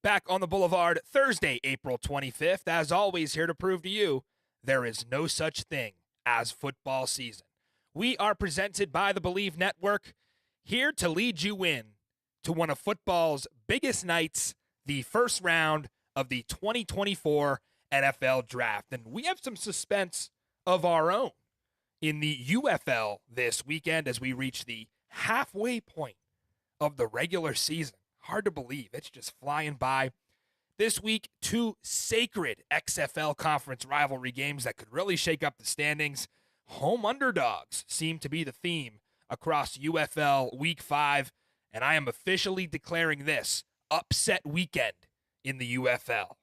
Back on the Boulevard, Thursday, April 25th. As always, here to prove to you there is no such thing as football season. We are presented by the Believe Network, here to lead you in to one of football's biggest nights, the first round of the 2024 NFL Draft. And we have some suspense of our own in the UFL this weekend as we reach the halfway point of the regular season. Hard to believe. It's just flying by. This week, two sacred XFL conference rivalry games that could really shake up the standings. Home underdogs seem to be the theme across UFL Week 5, and I am officially declaring this upset weekend in the UFL.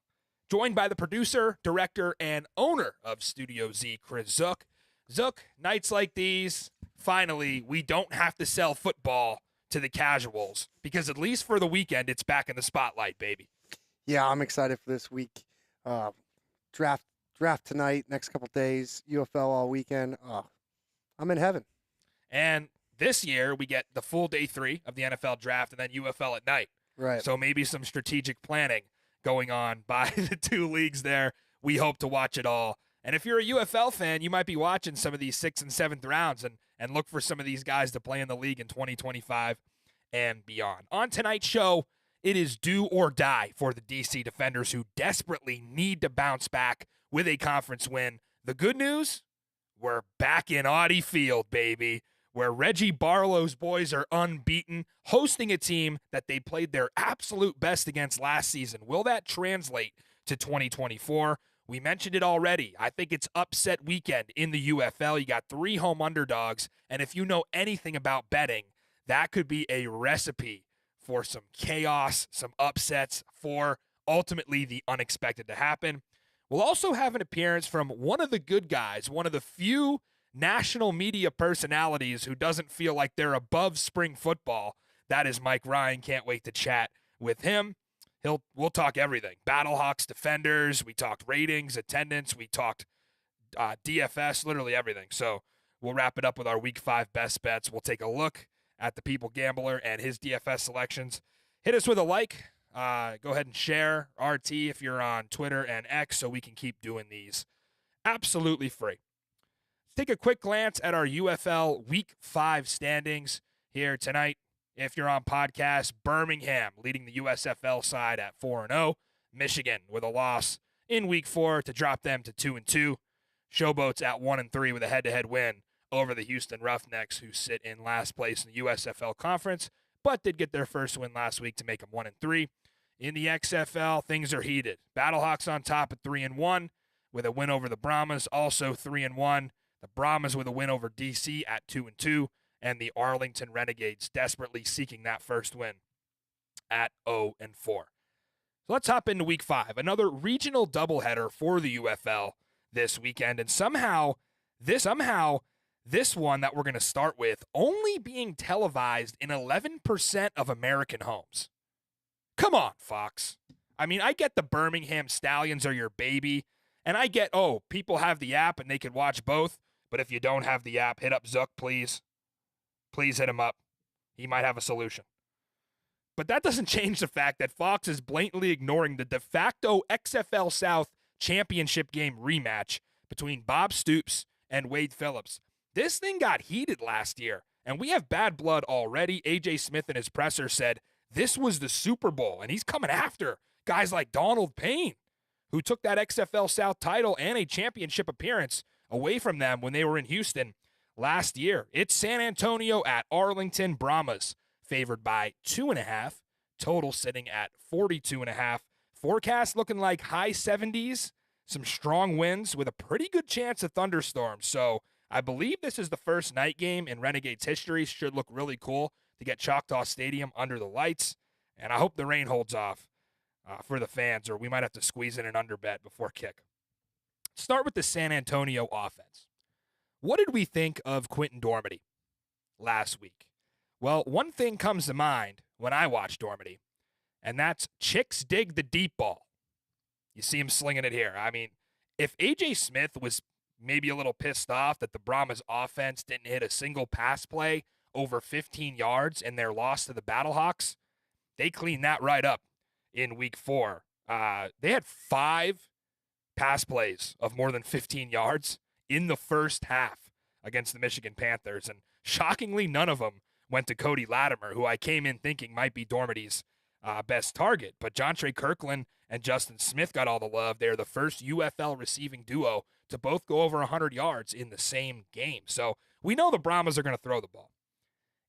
Joined by the producer, director, and owner of Studio Z, Chris Zook. Zook, nights like these, finally, we don't have to sell football to the casuals, because at least for the weekend, it's back in the spotlight, baby. Yeah, I'm excited for this week. Draft tonight, next couple days, UFL all weekend. I'm in heaven. And this year, we get the full day 3 of the NFL Draft and then UFL at night. Right. So maybe some strategic planning going on by the two leagues there. We hope to watch it all. And if you're a UFL fan, you might be watching some of these 6th and 7th rounds and look for some of these guys to play in the league in 2025 and beyond. On tonight's show, it is do or die for the DC Defenders, who desperately need to bounce back with a conference win. The good news, we're back in Audi Field, baby, where Reggie Barlow's boys are unbeaten, hosting a team that they played their absolute best against last season. Will that translate to 2024? We mentioned it already. I think it's upset weekend in the UFL. You got 3 home underdogs, and if you know anything about betting, that could be a recipe for some chaos, some upsets, for ultimately the unexpected to happen. We'll also have an appearance from one of the good guys, one of the few national media personalities who doesn't feel like they're above spring football. That is Mike Ryan. Can't wait to chat with him. We'll talk everything. Battlehawks, Defenders. We talked ratings, attendance. We talked DFS, literally everything. So we'll wrap it up with our Week 5 best bets. We'll take a look at the People Gambler and his DFS selections. Hit us with a like. Go ahead and share RT if you're on Twitter and X so we can keep doing these absolutely free. Let's take a quick glance at our UFL Week 5 standings here tonight. If you're on podcast, Birmingham leading the USFL side at 4-0. Michigan with a loss in Week 4 to drop them to 2-2. Showboats at 1-3 with a head-to-head win over the Houston Roughnecks, who sit in last place in the USFL Conference, but did get their first win last week to make them 1-3. In the XFL, things are heated. Battlehawks on top at 3-1 with a win over the Brahmas, also 3-1. The Brahmas with a win over DC at 2-2, and the Arlington Renegades desperately seeking that first win at 0-4. So let's hop into Week 5, another regional doubleheader for the UFL this weekend, and somehow this one that we're going to start with only being televised in 11% of American homes. Come on, Fox. I mean, I get the Birmingham Stallions are your baby, and I get, people have the app and they can watch both, but if you don't have the app, hit up Zook, please. Please hit him up. He might have a solution. But that doesn't change the fact that Fox is blatantly ignoring the de facto XFL South championship game rematch between Bob Stoops and Wade Phillips. This thing got heated last year, and we have bad blood already. A.J. Smith in his presser said this was the Super Bowl, and he's coming after guys like Donald Payne, who took that XFL South title and a championship appearance away from them when they were in Houston last year. It's San Antonio at Arlington. Brahmas favored by 2.5. Total sitting at 42.5. Forecast looking like high 70s. Some strong winds with a pretty good chance of thunderstorms. So I believe this is the first night game in Renegades history. Should look really cool to get Choctaw Stadium under the lights. And I hope the rain holds off for the fans, or we might have to squeeze in an underbet before kick. Start with the San Antonio offense. What did we think of Quentin Dormady last week? Well, one thing comes to mind when I watch Dormady, and that's chicks dig the deep ball. You see him slinging it here. I mean, if A.J. Smith was maybe a little pissed off that the Brahmas offense didn't hit a single pass play over 15 yards in their loss to the Battlehawks, they cleaned that right up in week 4. They had 5 pass plays of more than 15 yards in the first half against the Michigan Panthers. And shockingly, none of them went to Cody Latimer, who I came in thinking might be Dormity's best target. But Jontre Kirkland and Justin Smith got all the love. They're the first UFL receiving duo to both go over 100 yards in the same game. So we know the Brahmas are going to throw the ball.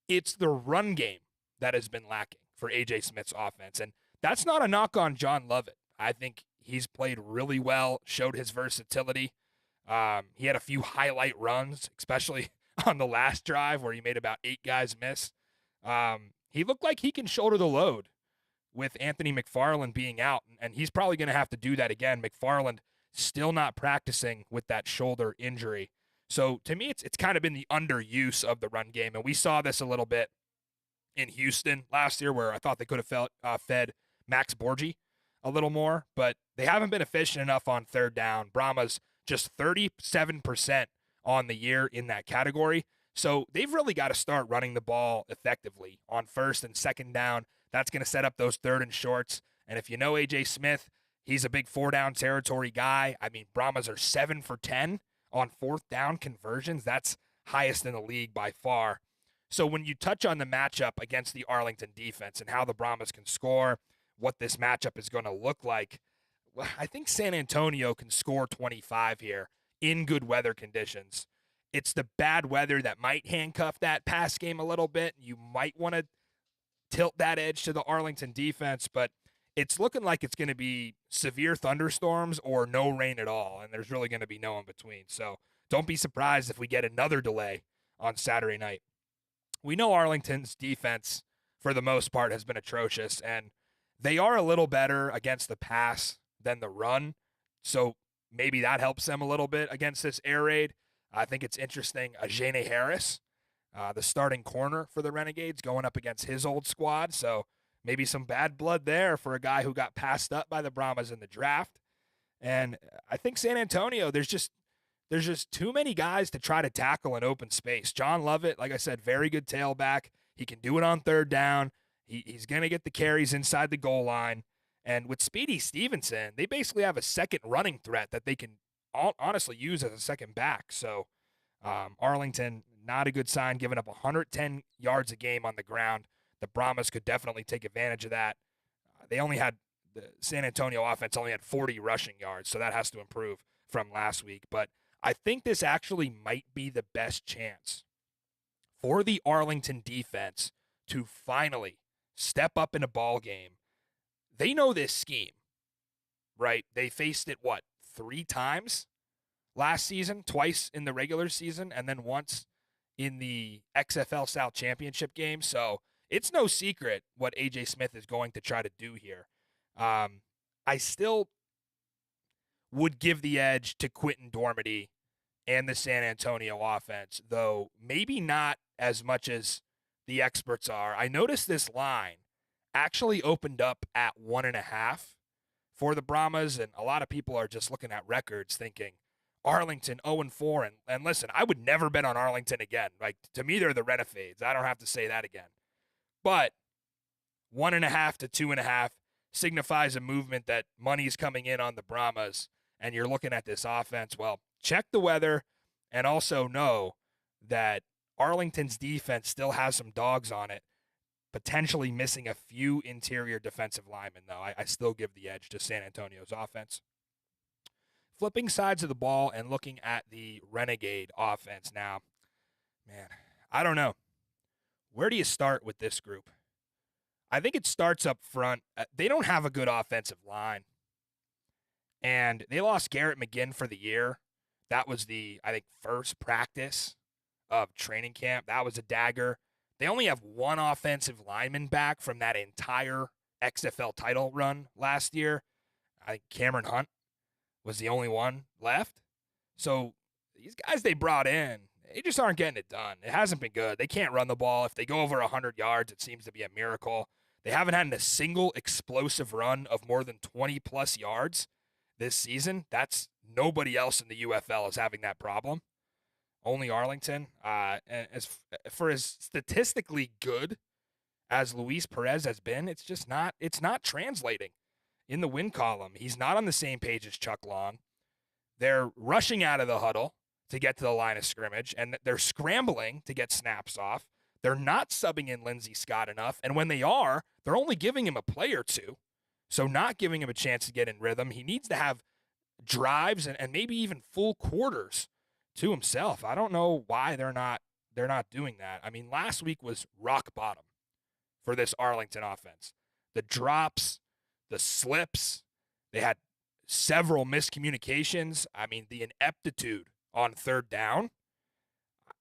It's the run game that has been lacking for A.J. Smith's offense. And that's not a knock on John Lovett. I think he's played really well, showed his versatility. He had a few highlight runs, especially on the last drive where he made about 8 guys miss. He looked like he can shoulder the load with Anthony McFarland being out, and he's probably going to have to do that again. McFarland still not practicing with that shoulder injury. So to me, it's kind of been the underuse of the run game, and we saw this a little bit in Houston last year where I thought they could have fed Max Borgi a little more, but they haven't been efficient enough on third down. Brahmas just 37% on the year in that category. So they've really got to start running the ball effectively on first and second down. That's going to set up those third and shorts. And if you know A.J. Smith, he's a big 4-down territory guy. I mean, Brahmas are 7 for 10 on fourth down conversions. That's highest in the league by far. So when you touch on the matchup against the Arlington defense and how the Brahmas can score, what this matchup is going to look like, well, I think San Antonio can score 25 here in good weather conditions. It's the bad weather that might handcuff that pass game a little bit. You might want to tilt that edge to the Arlington defense, but it's looking like it's going to be severe thunderstorms or no rain at all, and there's really going to be no in between. So don't be surprised if we get another delay on Saturday night. We know Arlington's defense, for the most part, has been atrocious, and they are a little better against the pass than the run, so maybe that helps them a little bit against this air raid. I think it's interesting. Ajene Harris, the starting corner for the Renegades, going up against his old squad, so maybe some bad blood there for a guy who got passed up by the Brahmas in the draft. And I think San Antonio, there's just too many guys to try to tackle in open space. John Lovett, like I said, very good tailback. He can do it on third down. He's going to get the carries inside the goal line. And with Speedy Stevenson, they basically have a second running threat that they can honestly use as a second back. So Arlington, not a good sign, giving up 110 yards a game on the ground. The Brahmas could definitely take advantage of that. The San Antonio offense only had 40 rushing yards, so that has to improve from last week. But I think this actually might be the best chance for the Arlington defense to finally step up in a ball game. They know this scheme, right? They faced it, 3 times last season, twice in the regular season, and then once in the XFL South Championship game. So it's no secret what A.J. Smith is going to try to do here. I still would give the edge to Quentin Dormity and the San Antonio offense, though maybe not as much as the experts are. I noticed this line actually opened up at 1.5 for the Brahmas, and a lot of people are just looking at records thinking Arlington 0-4, and listen, I would never bet on Arlington again. Like, to me, they're the Renegades. I don't have to say that again. But 1.5 to 2.5 signifies a movement that money's coming in on the Brahmas, and you're looking at this offense. Well, check the weather, and also know that Arlington's defense still has some dogs on it, potentially missing a few interior defensive linemen, though. I still give the edge to San Antonio's offense. Flipping sides of the ball and looking at the Renegade offense now, man, I don't know. Where do you start with this group? I think it starts up front. They don't have a good offensive line. And they lost Garrett McGinn for the year. That was the, I think, first practice of training camp. That was a dagger. They only have one offensive lineman back from that entire XFL title run last year. I think Cameron Hunt was the only one left. So these guys they brought in, they just aren't getting it done. It hasn't been good. They can't run the ball. If they go over 100 yards, it seems to be a miracle. They haven't had a single explosive run of more than 20-plus yards this season. That's nobody else in the UFL is having that problem. Only Arlington. And as statistically good as Luis Perez has been, it's not translating in the win column. He's not on the same page as Chuck Long. They're rushing out of the huddle to get to the line of scrimmage, and they're scrambling to get snaps off. They're not subbing in Lindsey Scott enough, and when they are, they're only giving him a play or two, so not giving him a chance to get in rhythm. He needs to have drives and maybe even full quarters to himself. I don't know why they're not doing that. I mean, last week was rock bottom for this Arlington offense. The drops, the slips, they had several miscommunications. I mean, the ineptitude on third down.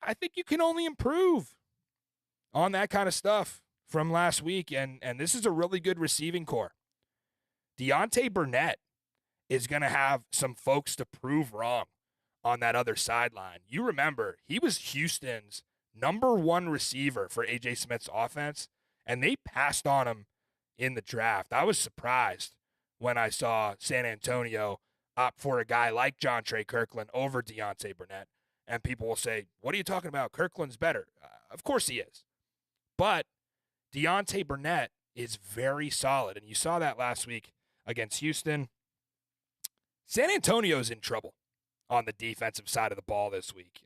I think you can only improve on that kind of stuff from last week, and this is a really good receiving core. Deontay Burnett is going to have some folks to prove wrong on that other sideline. You remember, he was Houston's number one receiver for A.J. Smith's offense, and they passed on him in the draft. I was surprised when I saw San Antonio opt for a guy like John Trey Kirkland over Deontay Burnett. And people will say, what are you talking about? Kirkland's better. Of course he is. But Deontay Burnett is very solid, and you saw that last week against Houston. San Antonio's in trouble on the defensive side of the ball this week.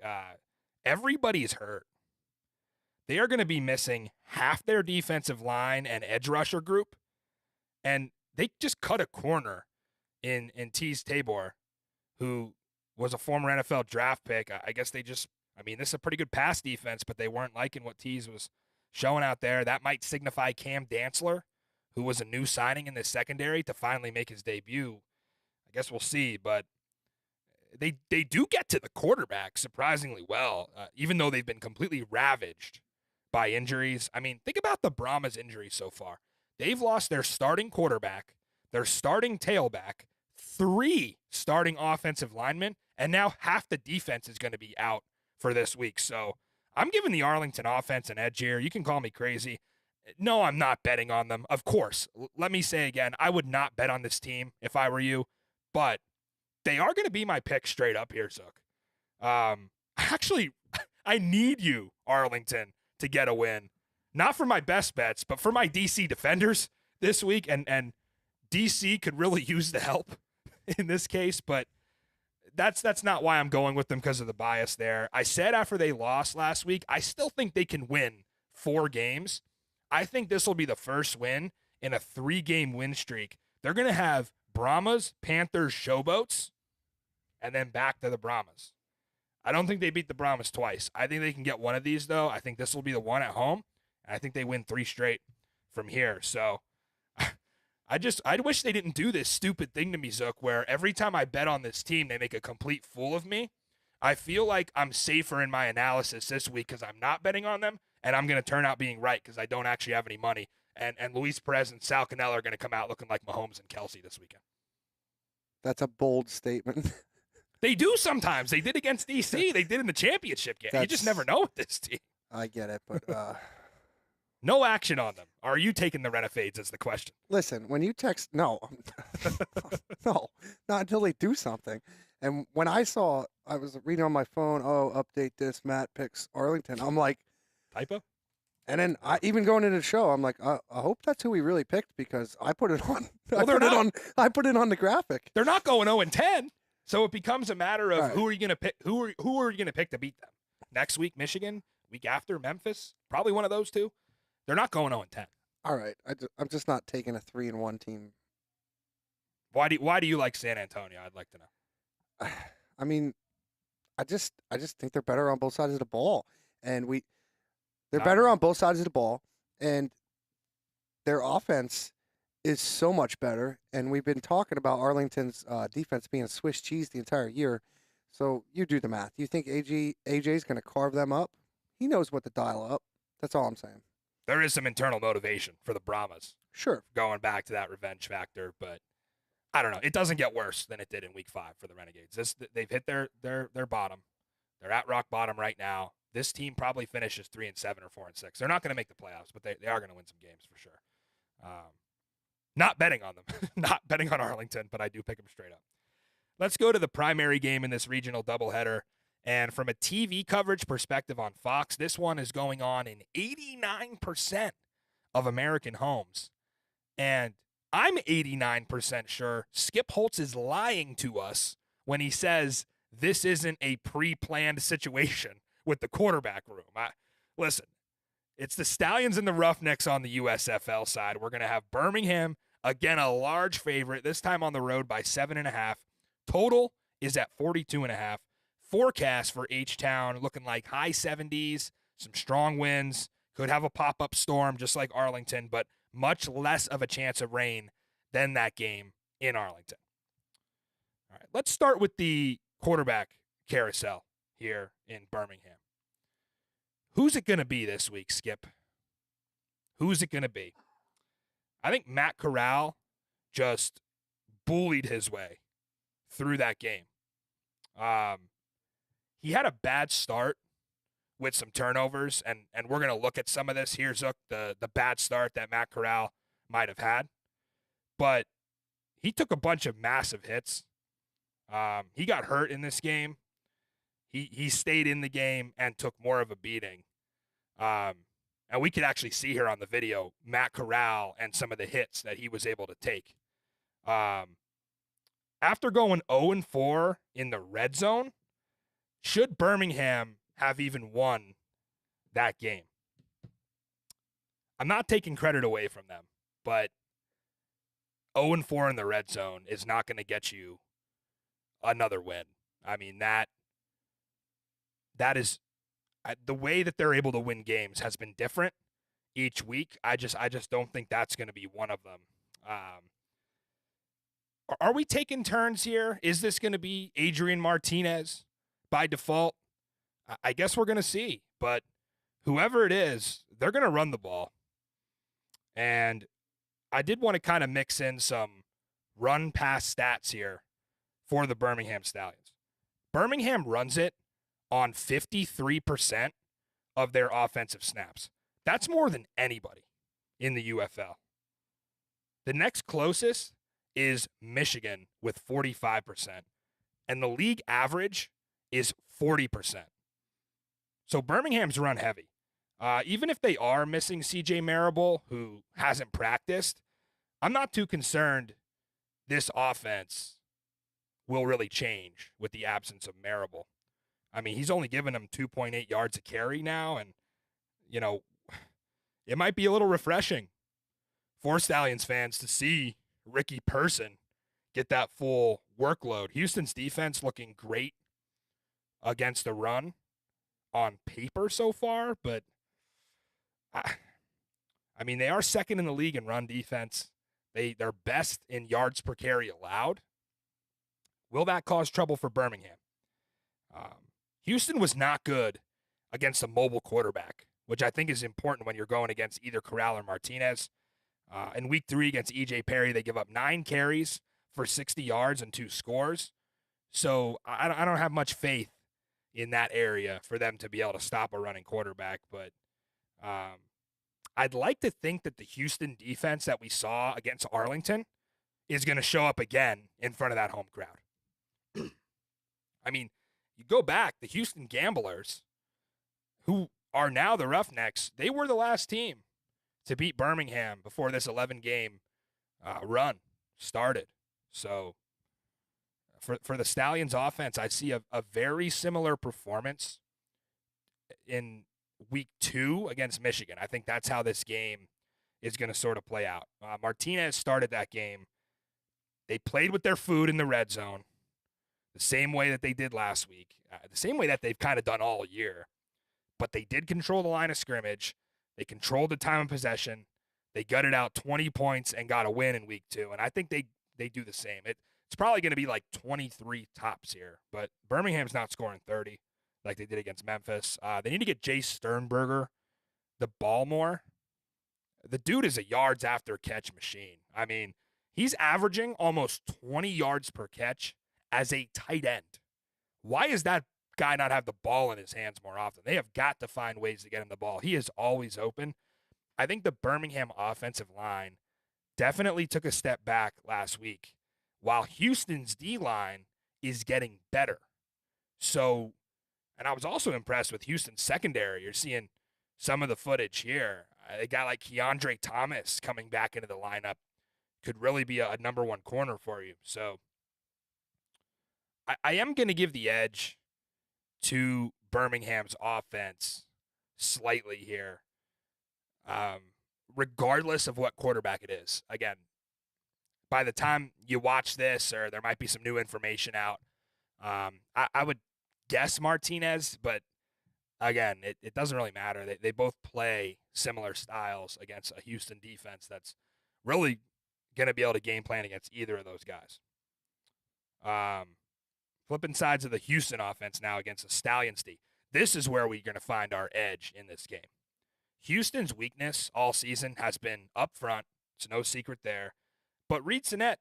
Everybody's hurt. They are going to be missing half their defensive line and edge rusher group, and they just cut a corner in Teez Tabor, who was a former NFL draft pick. I guess this is a pretty good pass defense, but they weren't liking what Teez was showing out there. That might signify Cam Dantzler, who was a new signing in the secondary, to finally make his debut. I guess we'll see, but they do get to the quarterback surprisingly well, even though they've been completely ravaged by injuries. I mean, think about the Brahmas injuries so far. They've lost their starting quarterback, their starting tailback, 3 starting offensive linemen, and now half the defense is going to be out for this week. So I'm giving the Arlington offense an edge here. You can call me crazy. No, I'm not betting on them. Of course, let me say again, I would not bet on this team if I were you, but they are going to be my pick straight up here, Zook. Actually, I need you, Arlington, to get a win. Not for my best bets, but for my DC defenders this week. And DC could really use the help in this case, but that's not why I'm going with them, because of the bias there. I said after they lost last week, I still think they can win 4 games. I think this will be the first win in a 3-game win streak. They're going to have Brahmas, Panthers, Showboats, and then back to the Brahmas. I don't think they beat the Brahmas twice. I think they can get one of these, though. I think this will be the one at home, and I think they win 3 straight from here. So I wish they didn't do this stupid thing to me, Zook, where every time I bet on this team, they make a complete fool of me. I feel like I'm safer in my analysis this week because I'm not betting on them, and I'm going to turn out being right because I don't actually have any money. And Luis Perez and Sal Cannella are going to come out looking like Mahomes and Kelsey this weekend. That's a bold statement. They do sometimes. They did against DC. They did in the championship game. You just never know with this team. I get it, but no action on them. Are you taking the Renegades is the question. Listen, when you text, no, no, not until they do something. And when I was reading on my phone, update this, Matt picks Arlington. I'm like, typo? And then even going into the show, I'm like, I hope that's who we really picked, because I put it on. Well, I put it on the graphic. They're not going 0-10, so it becomes a matter of right. Who are you going to pick? Who are you going to pick to beat them? Next week, Michigan. Week after, Memphis. Probably one of those two. They're not going 0-10. All right, I'm just not taking a 3-1 team. Why do you like San Antonio? I'd like to know. I mean, I just think they're better on both sides of the ball, and they're better on both sides of the ball, and their offense is so much better. And we've been talking about Arlington's defense being Swiss cheese the entire year. So you do the math. You think AJ's going to carve them up? He knows what to dial up. That's all I'm saying. There is some internal motivation for the Brahmas. Sure. Going back to that revenge factor, but I don't know. It doesn't get worse than it did in Week 5 for the Renegades. They've hit their bottom. They're at rock bottom right now. This team probably finishes 3-7 or 4-6. They're not going to make the playoffs, but they are going to win some games for sure. Not betting on them. Not betting on Arlington, but I do pick them straight up. Let's go to the primary game in this regional doubleheader. And from a TV coverage perspective on Fox, this one is going on in 89% of American homes. And I'm 89% sure Skip Holtz is lying to us when he says this isn't a pre-planned situation with the quarterback room. Listen, it's the Stallions and the Roughnecks on the USFL side. We're going to have Birmingham, again, a large favorite, this time on the road by 7.5. Total is at 42.5. Forecast for H-Town looking like high 70s, some strong winds, could have a pop-up storm just like Arlington, but much less of a chance of rain than that game in Arlington. All right, let's start with the quarterback carousel here in Birmingham. Who's it going to be this week, Skip? Who's it going to be? I think Matt Corral just bullied his way through that game. He had a bad start with some turnovers, and we're going to look at some of this. Here's the bad start that Matt Corral might have had. But he took a bunch of massive hits. He got hurt in this game. He stayed in the game and took more of a beating. And we could actually see here on the video Matt Corral and some of the hits that he was able to take. After going 0-4 in the red zone, should Birmingham have even won that game? I'm not taking credit away from them, but 0-4 in the red zone is not going to get you another win. I mean, that is the way that they're able to win games has been different each week. I just don't think that's going to be one of them. Are we taking turns here? Is this going to be Adrian Martinez by default? I guess we're going to see, but whoever it is, they're going to run the ball. And I did want to kind of mix in some run pass stats here for the Birmingham Stallions. Birmingham runs it on 53% of their offensive snaps. That's more than anybody in the UFL. The next closest is Michigan with 45%, and the league average is 40%. So Birmingham's run heavy. Even if they are missing CJ Marable, who hasn't practiced, I'm not too concerned this offense will really change with the absence of Marable. I mean, he's only given them 2.8 yards a carry now, and, you know, it might be a little refreshing for Stallions fans to see Ricky Person get that full workload. Houston's defense looking great against the run on paper so far, but I mean, they are second in the league in run defense. They're best in yards per carry allowed. Will that cause trouble for Birmingham? Houston was not good against a mobile quarterback, which I think is important when you're going against either Corral or Martinez. In week 3 against E.J. Perry, they give up 9 carries for 60 yards and 2 scores. So I don't have much faith in that area for them to be able to stop a running quarterback. But I'd like to think that the Houston defense that we saw against Arlington is going to show up again in front of that home crowd. I mean, you go back, the Houston Gamblers, who are now the Roughnecks, they were the last team to beat Birmingham before this 11-game run started. So for the Stallions offense, I see a very similar performance in week 2 against Michigan. I think that's how this game is going to sort of play out. Martinez started that game. They played with their food in the red zone the same way that they did last week, the same way that they've kind of done all year. But they did control the line of scrimmage. They controlled the time of possession. They gutted out 20 points and got a win in week 2. And I think they do the same. It's probably going to be like 23 tops here. But Birmingham's not scoring 30 like they did against Memphis. They need to get Jay Sternberger the ball more. The dude is a yards after catch machine. I mean, he's averaging almost 20 yards per catch as a tight end. Why is that guy not have the ball in his hands more often? They have got to find ways to get him the ball. He is always open. I think the Birmingham offensive line definitely took a step back last week, while Houston's D-line is getting better. So, and I was also impressed with Houston's secondary. You're seeing some of the footage here. A guy like Keandre Thomas coming back into the lineup could really be a number one corner for you. So I am going to give the edge to Birmingham's offense slightly here, regardless of what quarterback it is. Again, by the time you watch this, or there might be some new information out, I would guess Martinez, but again, it doesn't really matter. They both play similar styles against a Houston defense that's really going to be able to game plan against either of those guys. Flipping sides of the Houston offense now against the Stallions D. This is where we're going to find our edge in this game. Houston's weakness all season has been up front. It's no secret there. But Reed Sinnett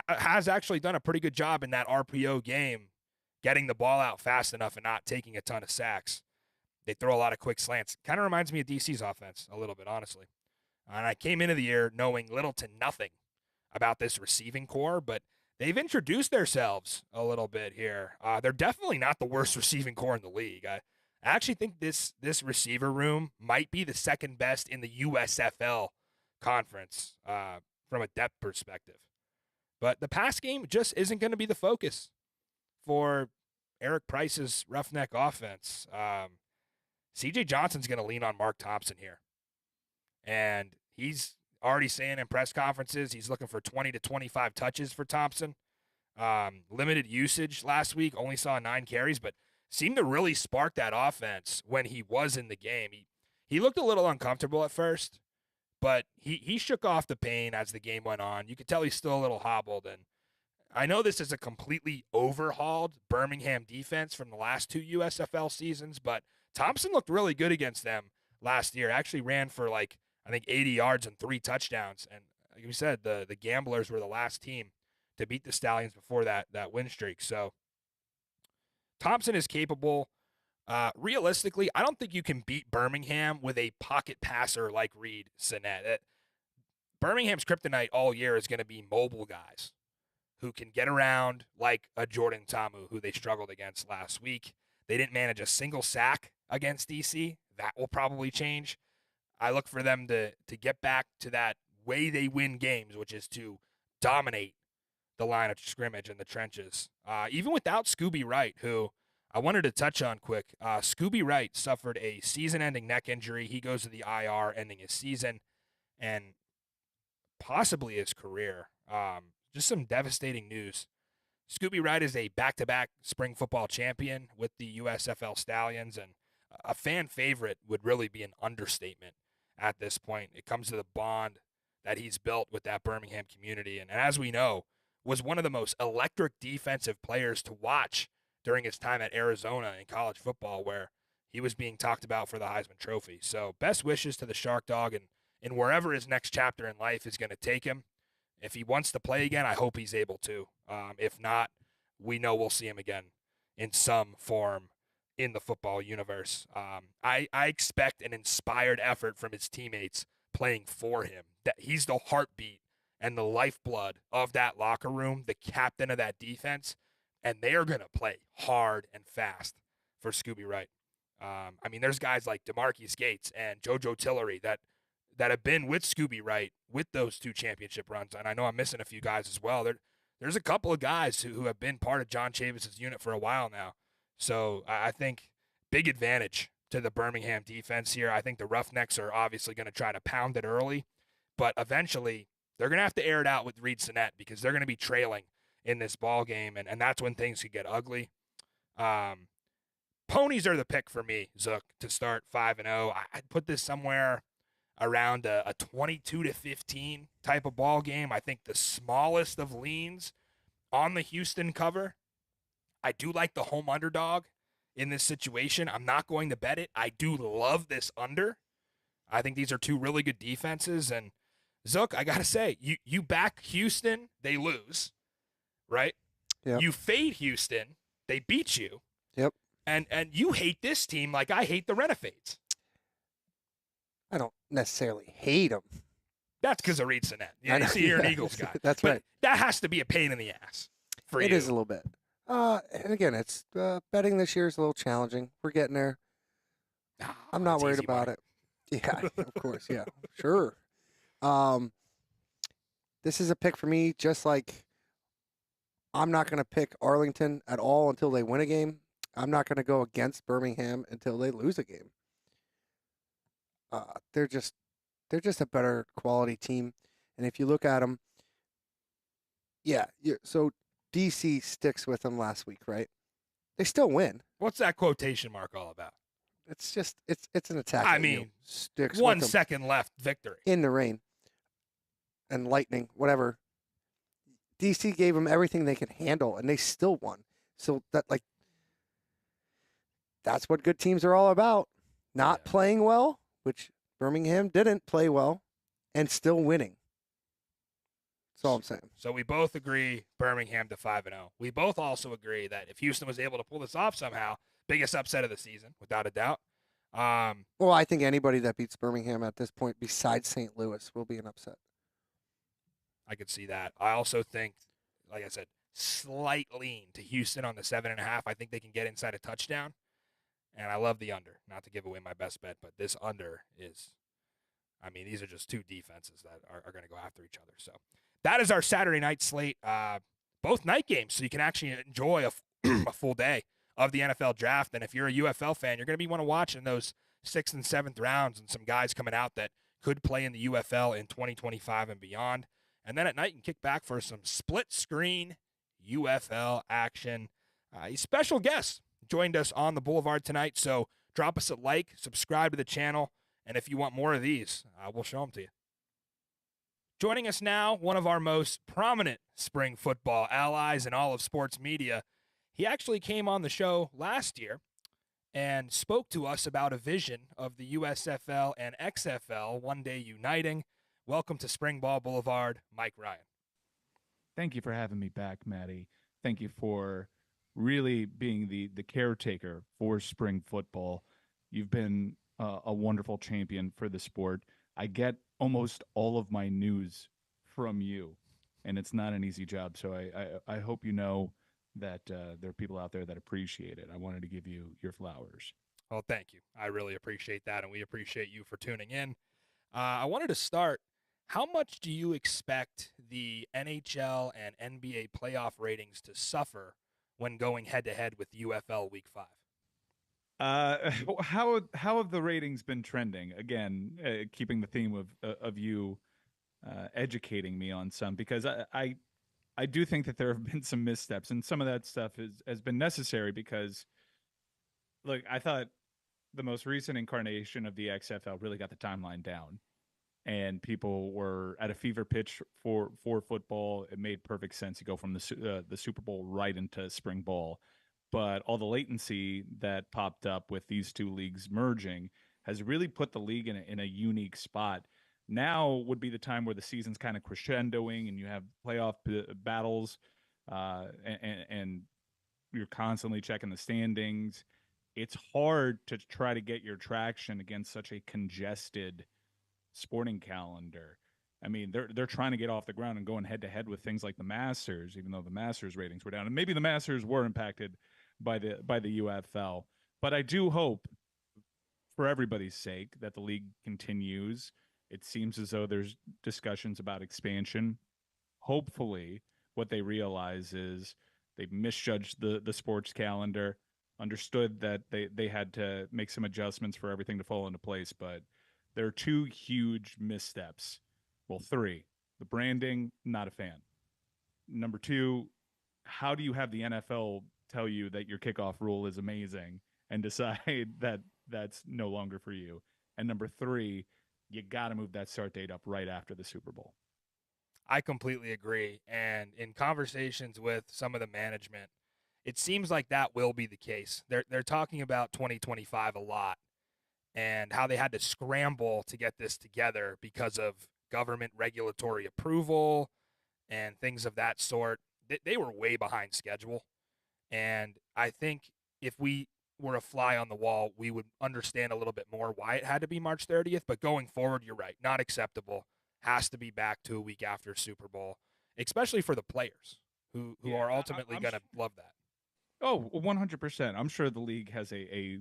has actually done a pretty good job in that RPO game, getting the ball out fast enough and not taking a ton of sacks. They throw a lot of quick slants. Kind of reminds me of DC's offense a little bit, honestly. And I came into the year knowing little to nothing about this receiving core, but they've introduced themselves a little bit here. They're definitely not the worst receiving core in the league. I actually think this receiver room might be the second best in the USFL conference from a depth perspective. But the pass game just isn't going to be the focus for Eric Price's Roughneck offense. C.J. Johnson's going to lean on Mark Thompson here. And he's already saying in press conferences he's looking for 20 to 25 touches for Thompson. Limited usage last week, only saw 9 carries, but seemed to really spark that offense when he was in the game. He looked a little uncomfortable at first, but he shook off the pain as the game went on. You could tell he's still a little hobbled, and I know this is a completely overhauled Birmingham defense from the last 2 USFL seasons, but Thompson looked really good against them last year. Actually ran for I think 80 yards and 3 touchdowns. And like we said, the Gamblers were the last team to beat the Stallions before that win streak. So Thompson is capable. Realistically, I don't think you can beat Birmingham with a pocket passer like Reed Sinnett. Birmingham's kryptonite all year is going to be mobile guys who can get around like a Jordan Tamu, who they struggled against last week. They didn't manage a single sack against DC. That will probably change. I look for them to get back to that way they win games, which is to dominate the line of scrimmage in the trenches. Even without Scooby Wright, who I wanted to touch on quick. Scooby Wright suffered a season-ending neck injury. He goes to the IR, ending his season and possibly his career. Just some devastating news. Scooby Wright is a back-to-back spring football champion with the USFL Stallions, and a fan favorite would really be an understatement at this point. It comes to the bond that he's built with that Birmingham community, and as we know, was one of the most electric defensive players to watch during his time at Arizona in college football, where he was being talked about for the Heisman Trophy. So best wishes to the Shark Dog, and wherever his next chapter in life is going to take him. If he wants to play again, I hope he's able to. If not, we know we'll see him again in some form in the football universe. I expect an inspired effort from his teammates playing for him. That he's the heartbeat and the lifeblood of that locker room, the captain of that defense, and they are going to play hard and fast for Scooby Wright. I mean, there's guys like DeMarcus Gates and JoJo Tillery that have been with Scooby Wright with those 2 championship runs, and I know I'm missing a few guys as well. There's a couple of guys who have been part of John Chavis's unit for a while now. So I think big advantage to the Birmingham defense here. I think the Roughnecks are obviously going to try to pound it early, but eventually they're going to have to air it out with Reed Sinnett because they're going to be trailing in this ball game, and that's when things could get ugly. Ponies are the pick for me, Zook, to start 5-0. I'd put this somewhere around a 22-15 type of ball game. I think the smallest of leans on the Houston cover. I do like the home underdog in this situation. I'm not going to bet it. I do love this under. I think these are 2 really good defenses. And Zook, I got to say, you back Houston, they lose, right? Yep. You fade Houston, they beat you. Yep. And you hate this team like I hate the Renegades. I don't necessarily hate them. That's because of Reed Sinnett. Yeah, you see, you're an Eagles guy. That's but right. That has to be a pain in the ass for you. It is a little bit. And again, it's betting this year is a little challenging. We're getting there. I'm not worried about it. Yeah, of course. Yeah, sure. Um, this is a pick for me. Just like I'm not going to pick Arlington at all until they win a game. I'm not going to go against Birmingham until they lose a game. They're just a better quality team, and if you look at them, yeah. So DC sticks with them last week, right? They still win. What's that quotation mark all about? It's just it's an attack. I that, mean, sticks 1 with them second left, victory. in the rain and lightning, whatever. DC gave them everything they could handle, and they still won. So that's what good teams are all about. Not playing well, which Birmingham didn't play well, and still winning. That's all I'm saying. So we both agree Birmingham to 5-0. We both also agree that if Houston was able to pull this off somehow, biggest upset of the season, without a doubt. Well, I think anybody that beats Birmingham at this point, besides St. Louis, will be an upset. I could see that. I also think, like I said, slight lean to Houston on the 7.5. I think they can get inside a touchdown. And I love the under. Not to give away my best bet, but this under is, I mean, these are just two defenses that are going to go after each other. So that is our Saturday night slate. Both night games, so you can actually enjoy a full day of the NFL draft. And if you're a UFL fan, you're going to be want to watch in those 6th and 7th rounds and some guys coming out that could play in the UFL in 2025 and beyond. And then at night, you can kick back for some split screen UFL action. A special guest joined us on the Boulevard tonight, so drop us a like, subscribe to the channel, and if you want more of these, we'll show them to you. Joining us now, one of our most prominent spring football allies in all of sports media. He actually came on the show last year and spoke to us about a vision of the USFL and XFL one day uniting. Welcome to Springball Boulevard, Mike Ryan. Thank you for having me back, Maddie. Thank you for really being the caretaker for spring football. You've been a wonderful champion for the sport. I get almost all of my news from you, and it's not an easy job. So I hope you know that there are people out there that appreciate it. I wanted to give you your flowers. Well, thank you. I really appreciate that, and we appreciate you for tuning in. I wanted to start. How much do you expect the NHL and NBA playoff ratings to suffer when going head-to-head with UFL Week 5? How have the ratings been trending? Again, keeping the theme of you educating me on some, because I do think that there have been some missteps, and some of that stuff has been necessary because, look, I thought the most recent incarnation of the XFL really got the timeline down. And people were at a fever pitch for football. It made perfect sense. You go from the Super Bowl right into spring ball. But all the latency that popped up with these two leagues merging has really put the league in a unique spot. Now would be the time where the season's kind of crescendoing and you have playoff battles and you're constantly checking the standings. It's hard to try to get your traction against such a congested sporting calendar. I mean, they're trying to get off the ground and going head to head with things like the Masters, even though the Masters ratings were down, and maybe the Masters were impacted by the UFL. But I do hope, for everybody's sake, that the league continues. It seems as though there's discussions about expansion. Hopefully, what they realize is they've misjudged the sports calendar, understood that they had to make some adjustments for everything to fall into place, but there are two huge missteps. Well, three. The branding, not a fan. Number two, how do you have the NFL tell you that your kickoff rule is amazing and decide that that's no longer for you? And number three, you got to move that start date up right after the Super Bowl. I completely agree. And in conversations with some of the management, it seems like that will be the case. They're talking about 2025 a lot, and how they had to scramble to get this together because of government regulatory approval and things of that sort. They were way behind schedule. And I think if we were a fly on the wall, we would understand a little bit more why it had to be March 30th. But going forward, you're right. Not acceptable. Has to be back to a week after Super Bowl, especially for the players who are ultimately going to love that. Oh, 100%. I'm sure the league has a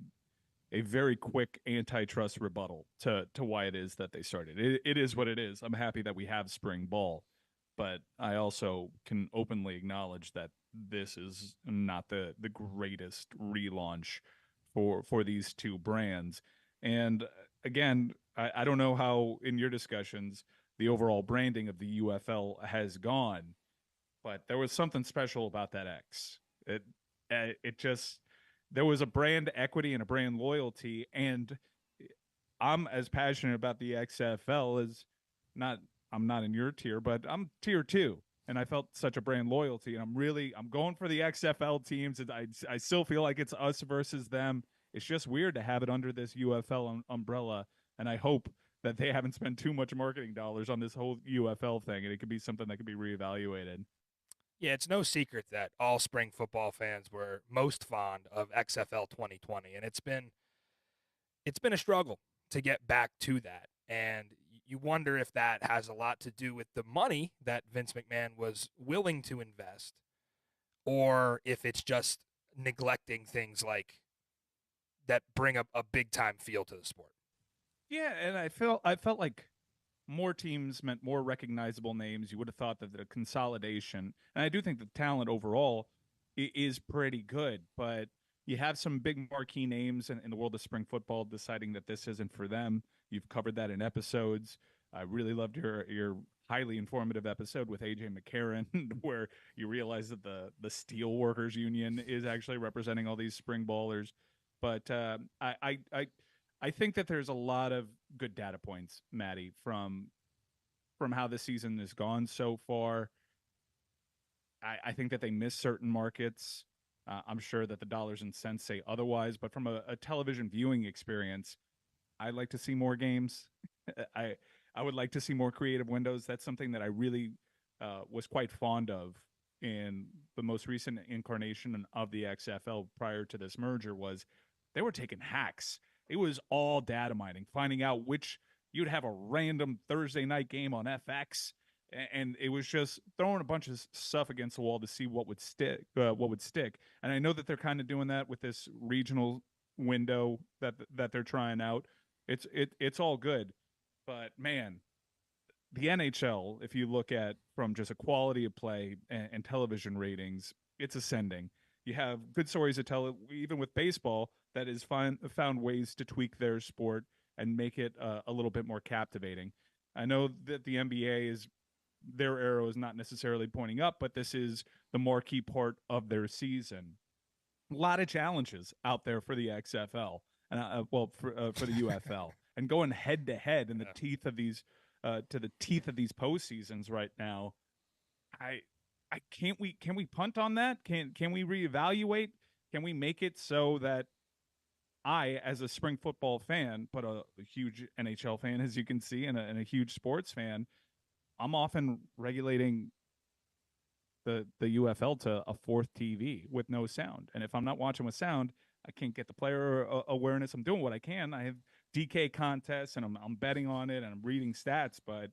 a very quick antitrust rebuttal to why it is that they started. It is what it is. I'm happy that we have spring ball, but I also can openly acknowledge that this is not the greatest relaunch for these two brands. And again, I don't know how in your discussions the overall branding of the UFL has gone, but there was something special about that X. It just, there was a brand equity and a brand loyalty, and I'm as passionate about the XFL as not. I'm not in your tier, but I'm tier 2, and I felt such a brand loyalty, and I'm going for the XFL teams. I still feel like it's us versus them. It's just weird to have it under this UFL umbrella, and I hope that they haven't spent too much marketing dollars on this whole UFL thing, and it could be something that could be reevaluated. Yeah, it's no secret that all spring football fans were most fond of XFL 2020, and it's been a struggle to get back to that. And you wonder if that has a lot to do with the money that Vince McMahon was willing to invest, or if it's just neglecting things like that bring a big time feel to the sport. Yeah, and I felt like more teams meant more recognizable names. You would have thought that the consolidation, and I do think the talent overall is pretty good, but you have some big marquee names in the world of spring football deciding that this isn't for them. You've covered that in episodes. I really loved your highly informative episode with AJ McCarron, where you realize that the Steel Workers Union is actually representing all these spring ballers. But I think that there's a lot of good data points, Maddie, from how the season has gone so far. I think that they miss certain markets. I'm sure that the dollars and cents say otherwise, but from a television viewing experience, I'd like to see more games. I I would like to see more creative windows. That's something that I really was quite fond of in the most recent incarnation of the XFL prior to this merger. Was they were taking hacks. It was all data mining, finding out which you'd have a random Thursday night game on FX, and it was just throwing a bunch of stuff against the wall to see what would stick. And I know that they're kind of doing that with this regional window that they're trying out. It's all good, but man, the NHL, if you look at from just a quality of play and television ratings, it's ascending. You have good stories to tell, even with baseball, that has found ways to tweak their sport and make it a little bit more captivating. I know that the NBA is their arrow is not necessarily pointing up, but this is the marquee part of their season. A lot of challenges out there for the XFL and for the UFL, and going head to head in the teeth of these to the teeth of these postseasons right now. I can we punt on that? Can we reevaluate? Can we make it so that I, as a spring football fan, but a huge NHL fan, as you can see, and a huge sports fan, I'm often regulating the UFL to a fourth TV with no sound. And if I'm not watching with sound, I can't get the player awareness. I'm doing what I can. I have DK contests, and I'm betting on it, and I'm reading stats. But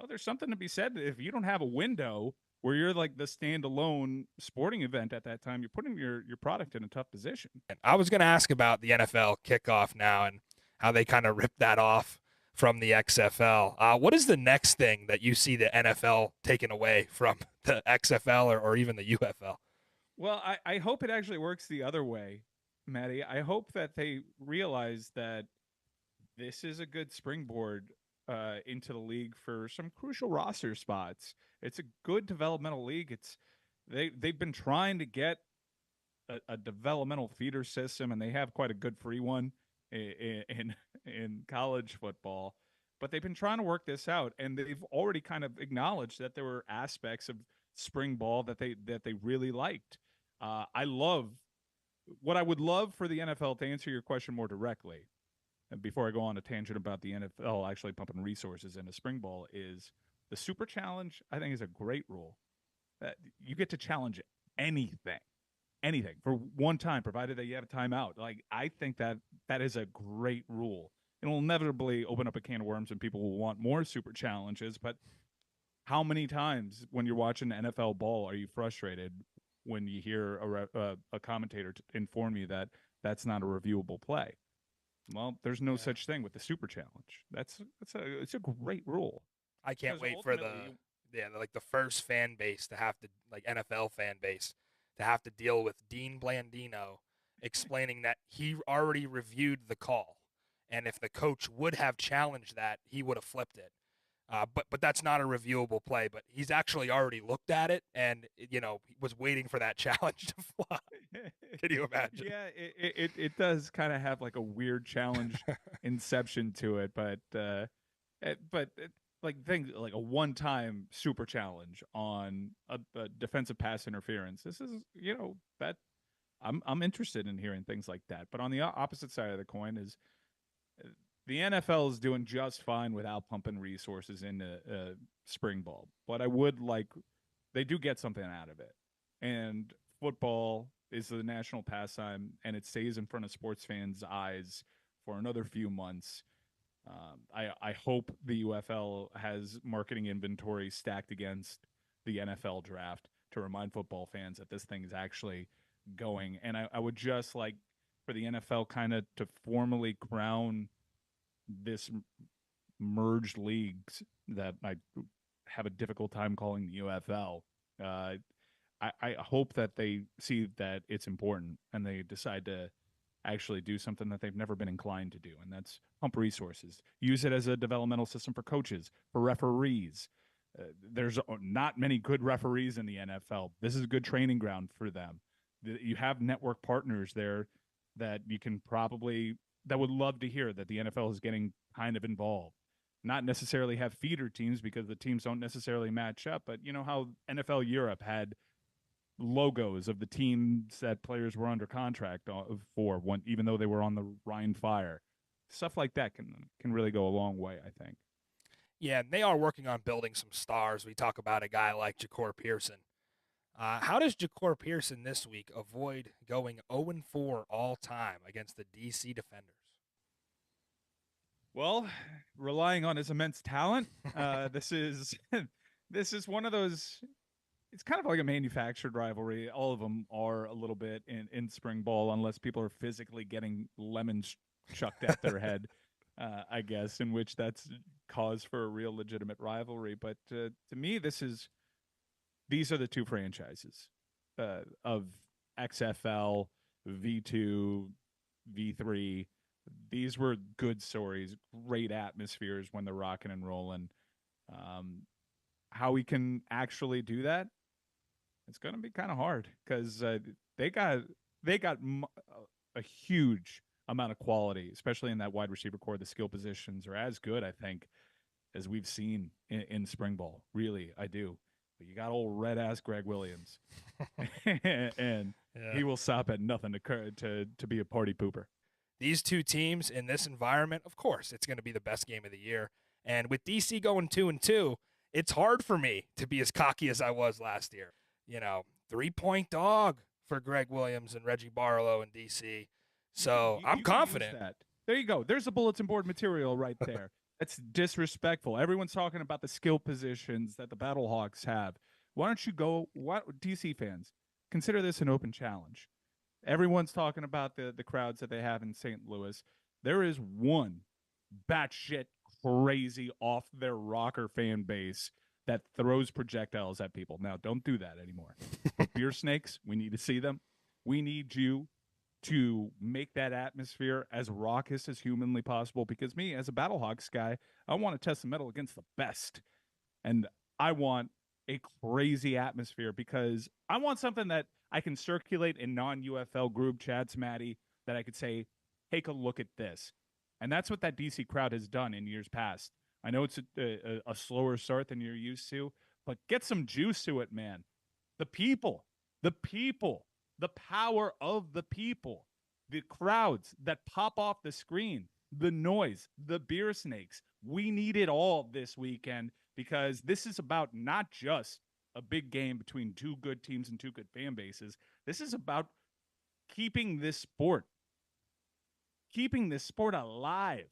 there's something to be said. If you don't have a window where you're like the standalone sporting event at that time, you're putting your product in a tough position. I was going to ask about the NFL kickoff now and how they kind of ripped that off from the XFL. What is the next thing that you see the NFL taking away from the XFL or even the UFL? Well, I hope it actually works the other way, Maddie. I hope that they realize that this is a good springboard into the league for some crucial roster spots. It's a good developmental league. They've been trying to get a developmental feeder system, and they have quite a good free one in college football. But they've been trying to work this out, and they've already kind of acknowledged that there were aspects of spring ball that they really liked. I love what I would love for the NFL, to answer your question more directly, and before I go on a tangent about the NFL actually pumping resources into spring ball, is the super challenge. I think is a great rule. That you get to challenge anything for one time, provided that you have a timeout. Like, I think that is a great rule. It'll inevitably open up a can of worms, and people will want more super challenges. But how many times when you're watching NFL ball are you frustrated when you hear a commentator inform you that that's not a reviewable play. Well, there's no Yeah. such thing with the super challenge. It's a great rule. I can't Because wait for ultimately, the first fan base to have to, like NFL fan base, to have to deal with Dean Blandino explaining that he already reviewed the call, and if the coach would have challenged that, he would have flipped it. But that's not a reviewable play. But he's actually already looked at it, and he was waiting for that challenge to fly. Can you imagine? Yeah, it does kind of have like a weird challenge inception to it, but like things like a one-time super challenge on a defensive pass interference. This is that I'm interested in hearing things like that. But on the opposite side of the coin is the NFL is doing just fine without pumping resources into Springball. But I would like they do get something out of it, and football is the national pastime, and it stays in front of sports fans' eyes for another few months. I hope the UFL has marketing inventory stacked against the NFL draft to remind football fans that this thing is actually going. And I would just like for the NFL kind of to formally crown this merged leagues that I have a difficult time calling the UFL. I hope that they see that it's important and they decide to actually do something that they've never been inclined to do, and that's pump resources. Use it as a developmental system for coaches, for referees. There's not many good referees in the NFL. This is a good training ground for them. You have network partners there that you can probably that would love to hear that the NFL is getting kind of involved. Not necessarily have feeder teams because the teams don't necessarily match up, but you know how NFL Europe had logos of the teams that players were under contract for, even though they were on the Rhine Fire. Stuff like that can really go a long way, I think. Yeah, and they are working on building some stars. We talk about a guy like Ja'Cour Pearson. How does Ja'Cour Pearson this week avoid going 0-4 all time against the DC Defenders? Well, relying on his immense talent, this is one of those. It's kind of like a manufactured rivalry. All of them are a little bit in Springball, unless people are physically getting lemons chucked at their head, I guess, in which that's cause for a real legitimate rivalry. But to me, these are the two franchises of XFL, V2, V3. These were good stories, great atmospheres when they're rocking and rolling. How we can actually do that? It's going to be kind of hard because they got a huge amount of quality, especially in that wide receiver core. The skill positions are as good, I think, as we've seen in Springball. Really, I do. But you got old red ass Greg Williams, and he will stop at nothing to be a party pooper. These two teams in this environment, of course, it's going to be the best game of the year. And with DC going 2-2, it's hard for me to be as cocky as I was last year. 3-point dog for Greg Williams and Reggie Barlow in DC. So I'm confident. There you go. There's a bulletin board material right there. That's disrespectful. Everyone's talking about the skill positions that the Battlehawks have. Why don't you go, DC fans, consider this an open challenge. Everyone's talking about the crowds that they have in St. Louis. There is one batshit crazy off their rocker fan base that throws projectiles at people. Now, don't do that anymore. But beer snakes, we need to see them. We need you to make that atmosphere as raucous as humanly possible, because me, as a Battlehawks guy, I want to test the metal against the best. And I want a crazy atmosphere because I want something that I can circulate in non-UFL group chats, Maddie, that I could say, take a look at this. And that's what that DC crowd has done in years past. I know it's a slower start than you're used to, but get some juice to it, man. The people, the power of the people, the crowds that pop off the screen, the noise, the beer snakes. We need it all this weekend because this is about not just a big game between two good teams and two good fan bases. This is about keeping this sport alive,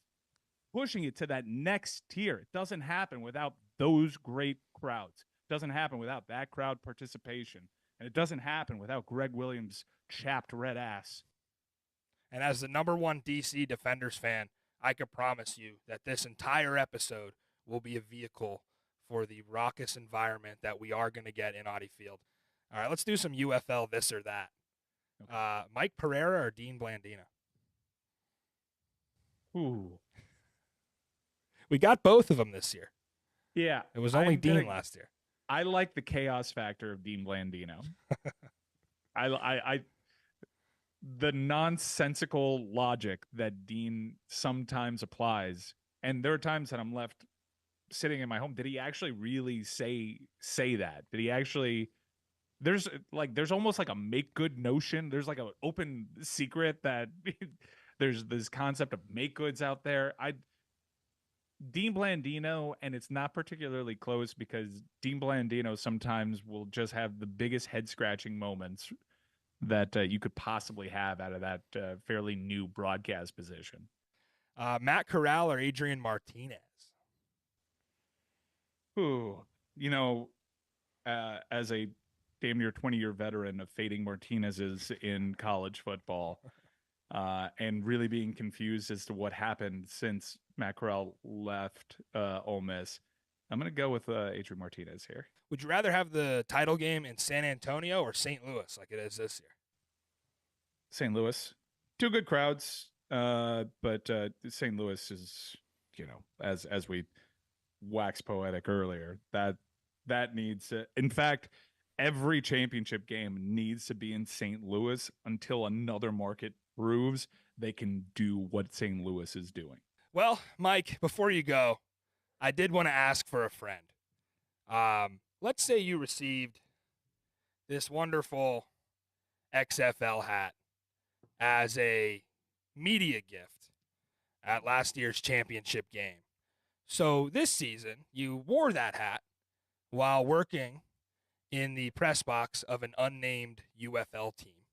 pushing it to that next tier. It doesn't happen without those great crowds. It doesn't happen without that crowd participation. And it doesn't happen without Greg Williams' chapped red ass. And as the #1 DC Defenders fan, I can promise you that this entire episode will be a vehicle for the raucous environment that we are going to get in Audi Field. All right, let's do some UFL this or that. Mike Pereira or Dean Blandino? Ooh. We got both of them this year. Yeah. It was only Dean last year. I like the chaos factor of Dean Blandino. I the nonsensical logic that Dean sometimes applies, and there are times that I'm left sitting in my home. Did he actually really say that? Did he actually? There's almost like a make good notion. There's like an open secret that there's this concept of make goods out there. Dean Blandino, and it's not particularly close because Dean Blandino sometimes will just have the biggest head scratching moments that you could possibly have out of that fairly new broadcast position. Matt Corral or Adrian Martinez? Ooh, as a damn near 20-year veteran of fading Martinez's in college football, and really being confused as to what happened since Matt Corral left Ole Miss, I'm going to go with Adrian Martinez here. Would you rather have the title game in San Antonio or St. Louis like it is this year? St. Louis. Two good crowds, but St. Louis is, as we waxed poetic earlier, that needs to, in fact, every championship game needs to be in St. Louis until another market proves they can do what St. Louis is doing. Well, Mike, before you go, I did want to ask for a friend. Let's say you received this wonderful XFL hat as a media gift at last year's championship game. So this season, you wore that hat while working in the press box of an unnamed UFL team.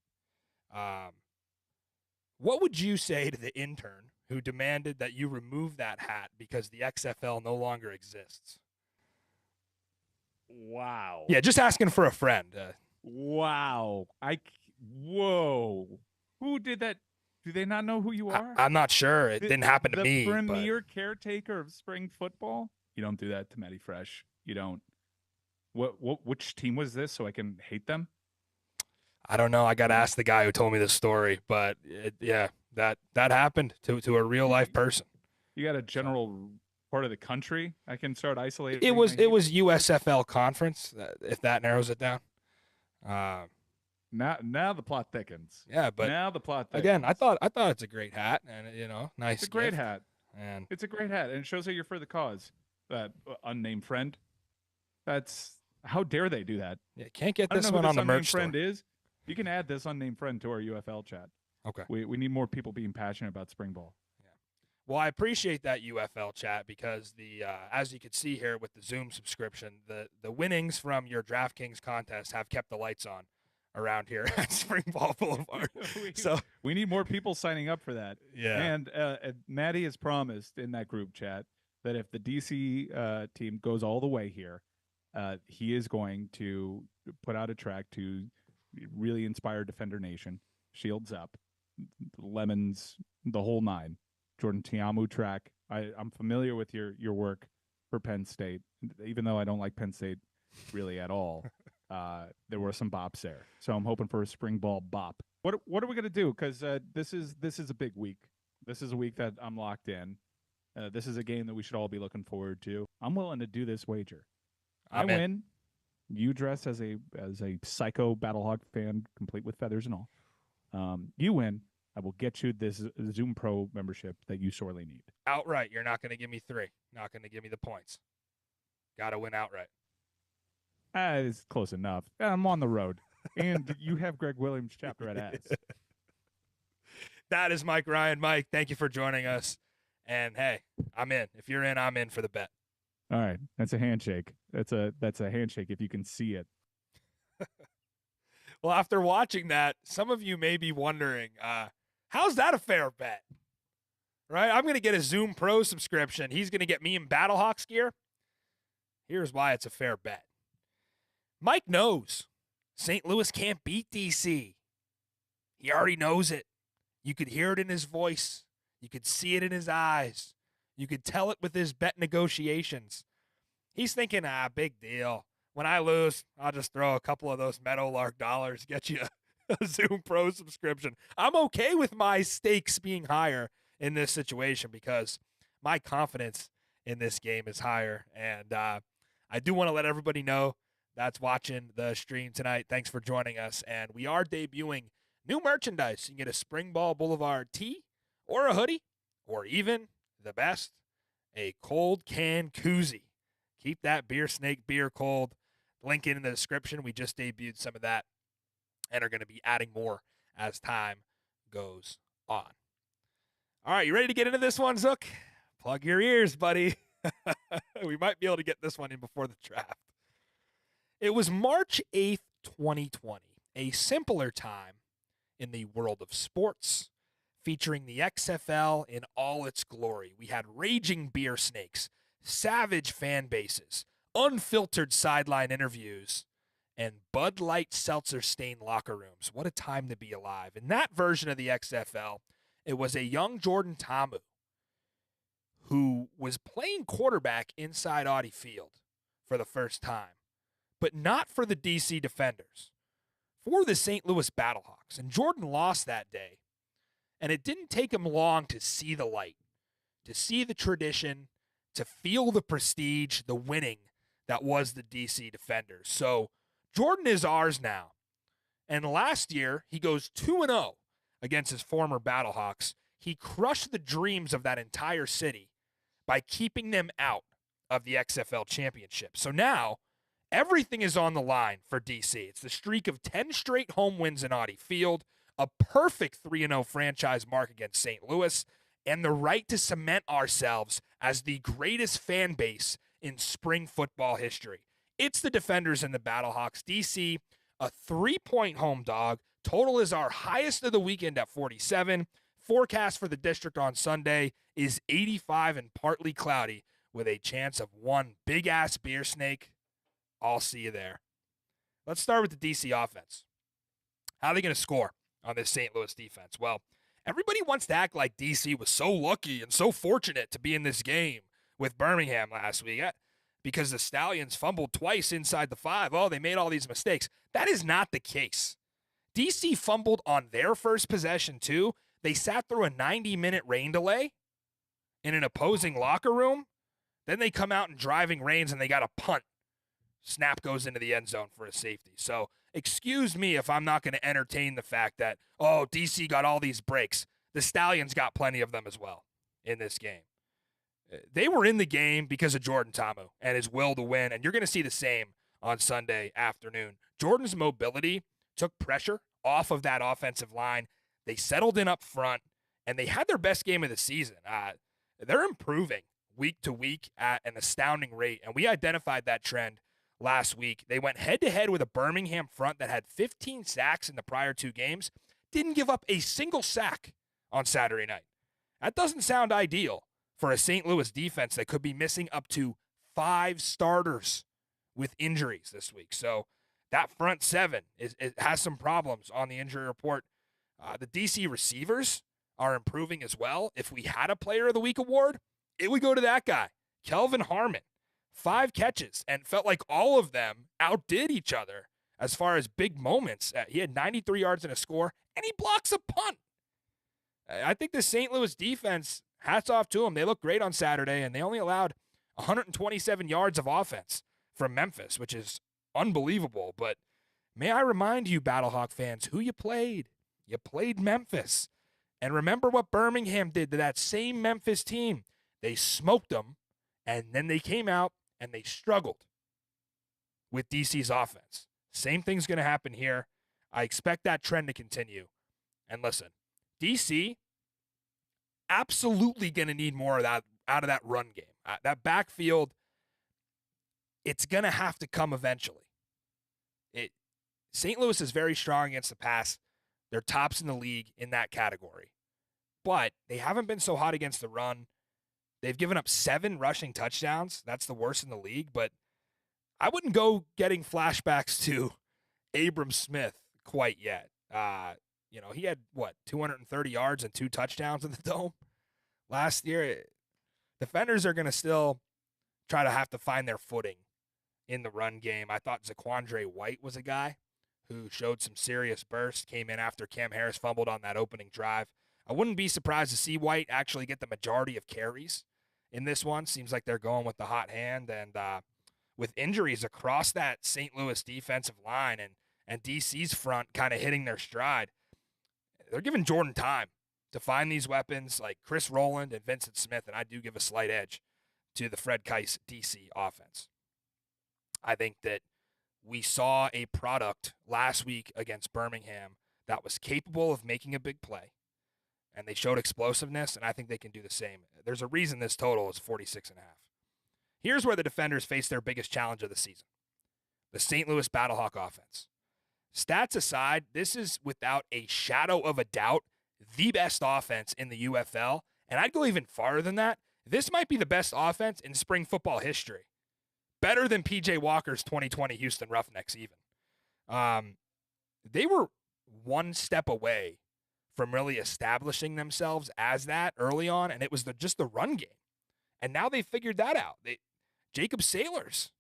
What would you say to the intern who demanded that you remove that hat because the XFL no longer exists? Wow. Yeah, just asking for a friend. Wow. Whoa. Who did that? Do they not know who you are? I'm not sure. It didn't happen to me. The premier caretaker of spring football? You don't do that to Matty Fresh. You don't. Which team was this so I can hate them? I don't know. I got to ask the guy who told me this story, but that happened to a real life person. You got a general part of the country I can start isolating. It was USFL conference, if that narrows it down. Now the plot thickens. Yeah, but now the plot thickens. Again, I thought it's a great hat, and nice. It's a great hat, and it's a great hat, and it shows that you're for the cause. That unnamed friend. That's how dare they do that? Yeah, can't get this one on the merch friend store. You can add this unnamed friend to our UFL chat. Okay. We need more people being passionate about Springball. Yeah. Well, I appreciate that UFL chat because as you can see here with the Zoom subscription, the winnings from your DraftKings contest have kept the lights on around here at Springball Boulevard. we need more people signing up for that. Yeah. And Maddie has promised in that group chat that if the DC team goes all the way here, he is going to put out a track to really inspire Defender Nation. Shields up, lemons, the whole nine. Jordan Tiamu track. I'm familiar with your work for Penn State, even though I don't like Penn State really at all. There were some bops there, so I'm hoping for a Springball bop. What are we gonna do? Because this is a big week. This is a week that I'm locked in. This is a game that we should all be looking forward to. I'm willing to do this wager. I win. You dress as a psycho Battlehawk fan, complete with feathers and all. You win. I will get you this Zoom Pro membership that you sorely need. Outright. You're not going to give me 3. Not going to give me the points. Got to win outright. It's close enough. I'm on the road. And you have Greg Williams chapter at ads. That is Mike Ryan. Mike, thank you for joining us. And, hey, I'm in. If you're in, I'm in for the bet. All right. That's a handshake. That's a handshake if you can see it. Well, after watching that, some of you may be wondering, how's that a fair bet? Right? I'm going to get a Zoom Pro subscription. He's going to get me in Battlehawks gear. Here's why it's a fair bet. Mike knows St. Louis can't beat DC. He already knows it. You could hear it in his voice. You could see it in his eyes. You could tell it with his bet negotiations. He's thinking, big deal. When I lose, I'll just throw a couple of those Meadowlark dollars, get you a Zoom Pro subscription. I'm okay with my stakes being higher in this situation because my confidence in this game is higher. And I do want to let everybody know that's watching the stream tonight. Thanks for joining us. And we are debuting new merchandise. You can get a Springball Boulevard tee or a hoodie or even the best, a cold can koozie. Keep that Beer Snake beer cold. Link in the description. We just debuted some of that and are going to be adding more as time goes on. All right, you ready to get into this one, Zook? Plug your ears, buddy. We might be able to get this one in before the draft. It was March 8th, 2020, a simpler time in the world of sports, featuring the XFL in all its glory. We had raging beer snakes, savage fan bases, unfiltered sideline interviews, and Bud Light seltzer-stained locker rooms. What a time to be alive. In that version of the XFL, it was a young Jordan Ta'amu who was playing quarterback inside Audi Field for the first time, but not for the DC Defenders, for the St. Louis Battlehawks. And Jordan lost that day, and it didn't take him long to see the light, to see the tradition, to feel the prestige, the winning that was the DC Defenders. So Jordan is ours now. And last year, he goes 2-0 against his former Battlehawks. He crushed the dreams of that entire city by keeping them out of the XFL championship. So now, everything is on the line for DC. It's the streak of 10 straight home wins in Audi Field, a perfect 3-0 franchise mark against St. Louis, and the right to cement ourselves as the greatest fan base in spring football history. It's the Defenders and the Battlehawks. DC, a 3-point home dog. Total is our highest of the weekend at 47. Forecast for the district on Sunday is 85 and partly cloudy with a chance of one big-ass beer snake. I'll see you there. Let's start with the DC offense. How are they going to score on this St. Louis defense? Well, everybody wants to act like DC was so lucky and so fortunate to be in this game with Birmingham last week because the Stallions fumbled twice inside the 5. Oh, they made all these mistakes. That is not the case. DC fumbled on their first possession, too. They sat through a 90-minute rain delay in an opposing locker room. Then they come out in driving rains and they got a punt. Snap goes into the end zone for a safety. So excuse me if I'm not going to entertain the fact that, DC got all these breaks. The Stallions got plenty of them as well in this game. They were in the game because of Jordan Ta'amu and his will to win, and you're going to see the same on Sunday afternoon. Jordan's mobility took pressure off of that offensive line. They settled in up front, and they had their best game of the season. They're improving week to week at an astounding rate, and we identified that trend last week. They went head-to-head with a Birmingham front that had 15 sacks in the prior 2 games, didn't give up a single sack on Saturday night. That doesn't sound ideal for a St. Louis defense that could be missing up to 5 starters with injuries this week. So that front 7 it has some problems on the injury report. The DC receivers are improving as well. If we had a Player of the Week award, it would go to that guy, Kelvin Harmon. 5 catches, and felt like all of them outdid each other as far as big moments. He had 93 yards and a score, and he blocks a punt. I think the St. Louis defense, hats off to them. They looked great on Saturday, and they only allowed 127 yards of offense from Memphis, which is unbelievable. But may I remind you, Battlehawk fans, who you played. You played Memphis. And remember what Birmingham did to that same Memphis team. They smoked them, and then they came out and they struggled with DC's offense. Same thing's going to happen here. I expect that trend to continue. And listen, DC absolutely going to need more of that out of that run game. That backfield, it's going to have to come eventually. St. Louis is very strong against the pass. They're tops in the league in that category. But they haven't been so hot against the run. They've given up 7 rushing touchdowns. That's the worst in the league. But I wouldn't go getting flashbacks to Abram Smith quite yet. He had, 230 yards and 2 touchdowns in the Dome last year. Defenders are going to still try to have to find their footing in the run game. I thought Zaquandre White was a guy who showed some serious burst, came in after Cam Harris fumbled on that opening drive. I wouldn't be surprised to see White actually get the majority of carries in this one. Seems like they're going with the hot hand, and with injuries across that St. Louis defensive line and DC's front kind of hitting their stride, they're giving Jordan time to find these weapons like Chris Rowland and Vincent Smith, and I do give a slight edge to the Fred Keiss DC offense. I think that we saw a product last week against Birmingham that was capable of making a big play, and they showed explosiveness, and I think they can do the same. There's a reason this total is 46.5. Here's where the Defenders face their biggest challenge of the season: the St. Louis Battlehawk offense. Stats aside, this is without a shadow of a doubt the best offense in the UFL, and I'd go even farther than that. This might be the best offense in spring football history. Better than P.J. Walker's 2020 Houston Roughnecks even. They were one step away from really establishing themselves as that early on, and it was just the run game. And now they figured that out. Jacob Sailors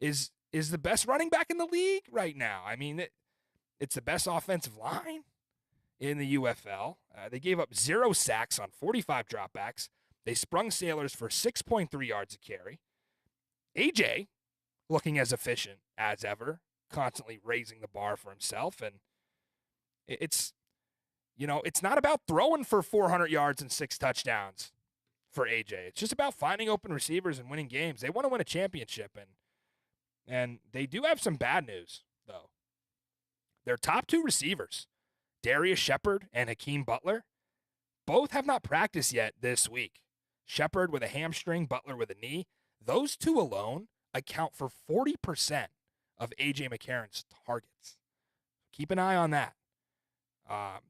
is the best running back in the league right now. I mean, it's the best offensive line in the UFL. They gave up 0 sacks on 45 dropbacks. They sprung Sailors for 6.3 yards a carry. AJ looking as efficient as ever, constantly raising the bar for himself. And it's not about throwing for 400 yards and 6 touchdowns for AJ. It's just about finding open receivers and winning games. They want to win a championship, and they do have some bad news, though. Their top 2 receivers, Darius Shepard and Hakeem Butler, both have not practiced yet this week. Shepard with a hamstring, Butler with a knee. Those 2 alone account for 40% of A.J. McCarron's targets. Keep an eye on that.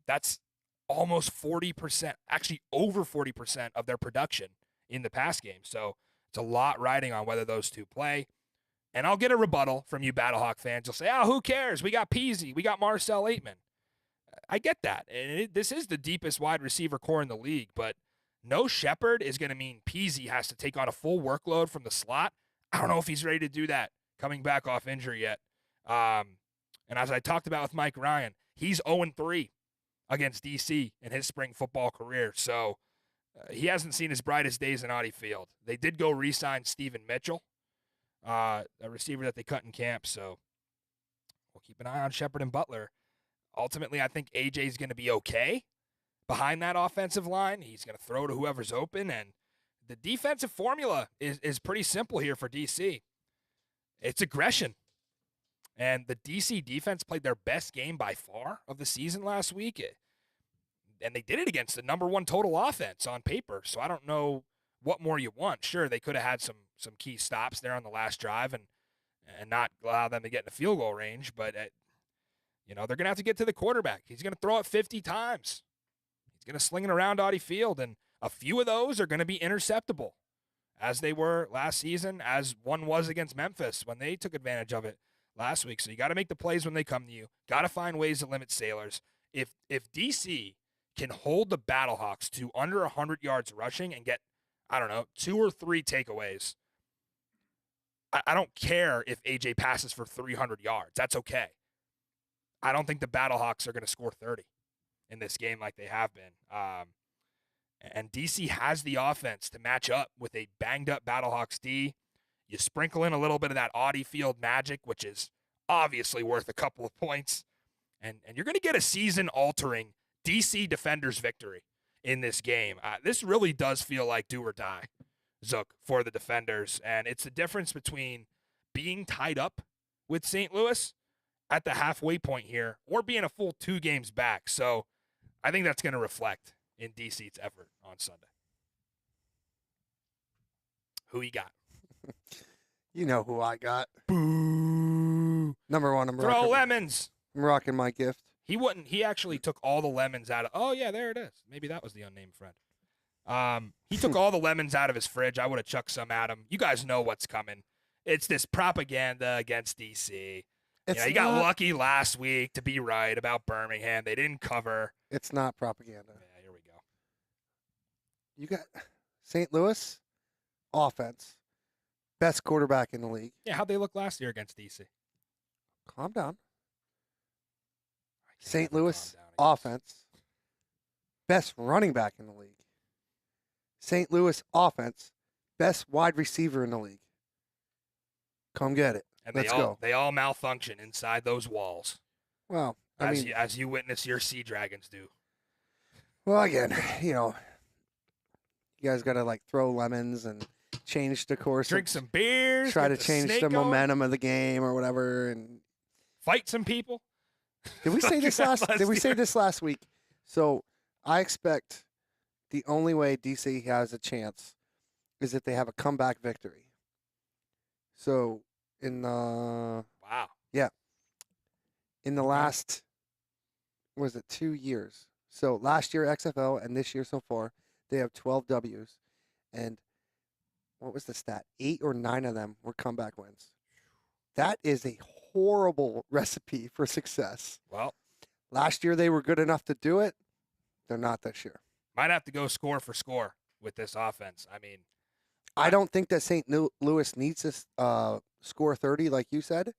That's almost 40%, actually over 40% of their production in the pass game. So it's a lot riding on whether those 2 play. And I'll get a rebuttal from you Battlehawk fans. You'll say, who cares? We got Peasy. We got Marcel Aitman. I get that. And this is the deepest wide receiver core in the league, but no Shepard is going to mean Peasy has to take on a full workload from the slot. I don't know if he's ready to do that coming back off injury yet. And as I talked about with Mike Ryan, he's 0-3 against DC in his spring football career. So he hasn't seen his brightest days in Audi Field. They did go re-sign Steven Mitchell, a receiver that they cut in camp. So we'll keep an eye on Shepard and Butler. Ultimately, I think AJ's going to be okay behind that offensive line. He's going to throw to whoever's open, and the defensive formula is pretty simple here for DC. It's aggression. And the DC defense played their best game by far of the season last week. And they did it against the number 1 total offense on paper. So I don't know what more you want. Sure, they could have had some key stops there on the last drive and not allow them to get in the field goal range. But, they're going to have to get to the quarterback. He's going to throw it 50 times. He's going to sling it around Audi Field. And a few of those are going to be interceptable, as they were last season, as one was against Memphis when they took advantage of it last week. So you got to make the plays when they come to you. Got to find ways to limit Sailors. If DC can hold the Battlehawks to under 100 yards rushing and get, 2 or 3 takeaways, I don't care if AJ passes for 300 yards. That's okay. I don't think the Battlehawks are going to score 30 in this game like they have been. And DC has the offense to match up with a banged-up Battlehawks D. You sprinkle in a little bit of that Audi Field magic, which is obviously worth a couple of points, and you're going to get a season-altering DC Defenders victory in this game. This really does feel like do or die, Zook, for the Defenders, and it's the difference between being tied up with St. Louis at the halfway point here or being a full 2 games back. So I think that's going to reflect in DC's effort on Sunday. Who you got? You know who I got. Boo. Number 1, Throw lemons. I'm rocking my gift. He actually took all the lemons out of, oh yeah, there it is. Maybe that was the unnamed friend. He took all the lemons out of his fridge. I would have chucked some at him. You guys know what's coming. It's this propaganda against DC. It's You got not, lucky last week to be right about Birmingham. They didn't cover. It's not propaganda. Yeah, here we go. You got St. Louis offense, best quarterback in the league. Yeah, how'd they look last year against DC? Calm down. I can't St. ever Louis calm down against- offense, best running back in the league. St. Louis offense, best wide receiver in the league. Come get it. And Let's they all go. they all malfunction inside those walls, Well, I mean, as you witness your Sea Dragons do. well, again, you guys got to like throw lemons and change the course. Drink some beers. Try get to the change snake the going, momentum of the game or whatever. And Fight some people. did we say Like this that last? Did we say year. this last week? So I expect the only way DC has a chance is if they have a comeback victory. So in the Wow. in the last, was it 2 years? So last year XFL and this year so far, they have 12 W's, and what was the stat? 8 or 9 of them were comeback wins. That is a horrible recipe for success. Well, Last year they were good enough to do it. They're not this year. might have to go score for score with this offense. I mean, I don't think that St. Louis needs to score 30 like you said.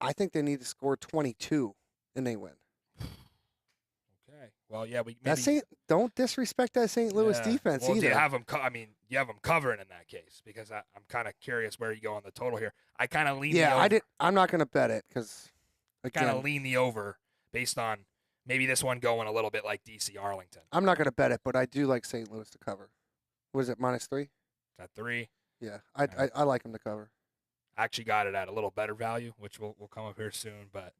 I think they need to score 22 and they win. okay. Well, yeah, we That maybe don't disrespect that St. Louis yeah. defense Well, do either. you have them? You have them covering in that case because I'm kind of curious where you go on the total here. I kind of lean. the Yeah, over. I'm not going to bet it because Kind again, of lean the over based on maybe this one going a little bit like DC Arlington. I'm not going to bet it, but I do like St. Louis to cover. Was it -3? At 3, Yeah, Yeah. I like them to cover. I actually got it at a little better value, which will come up here soon. But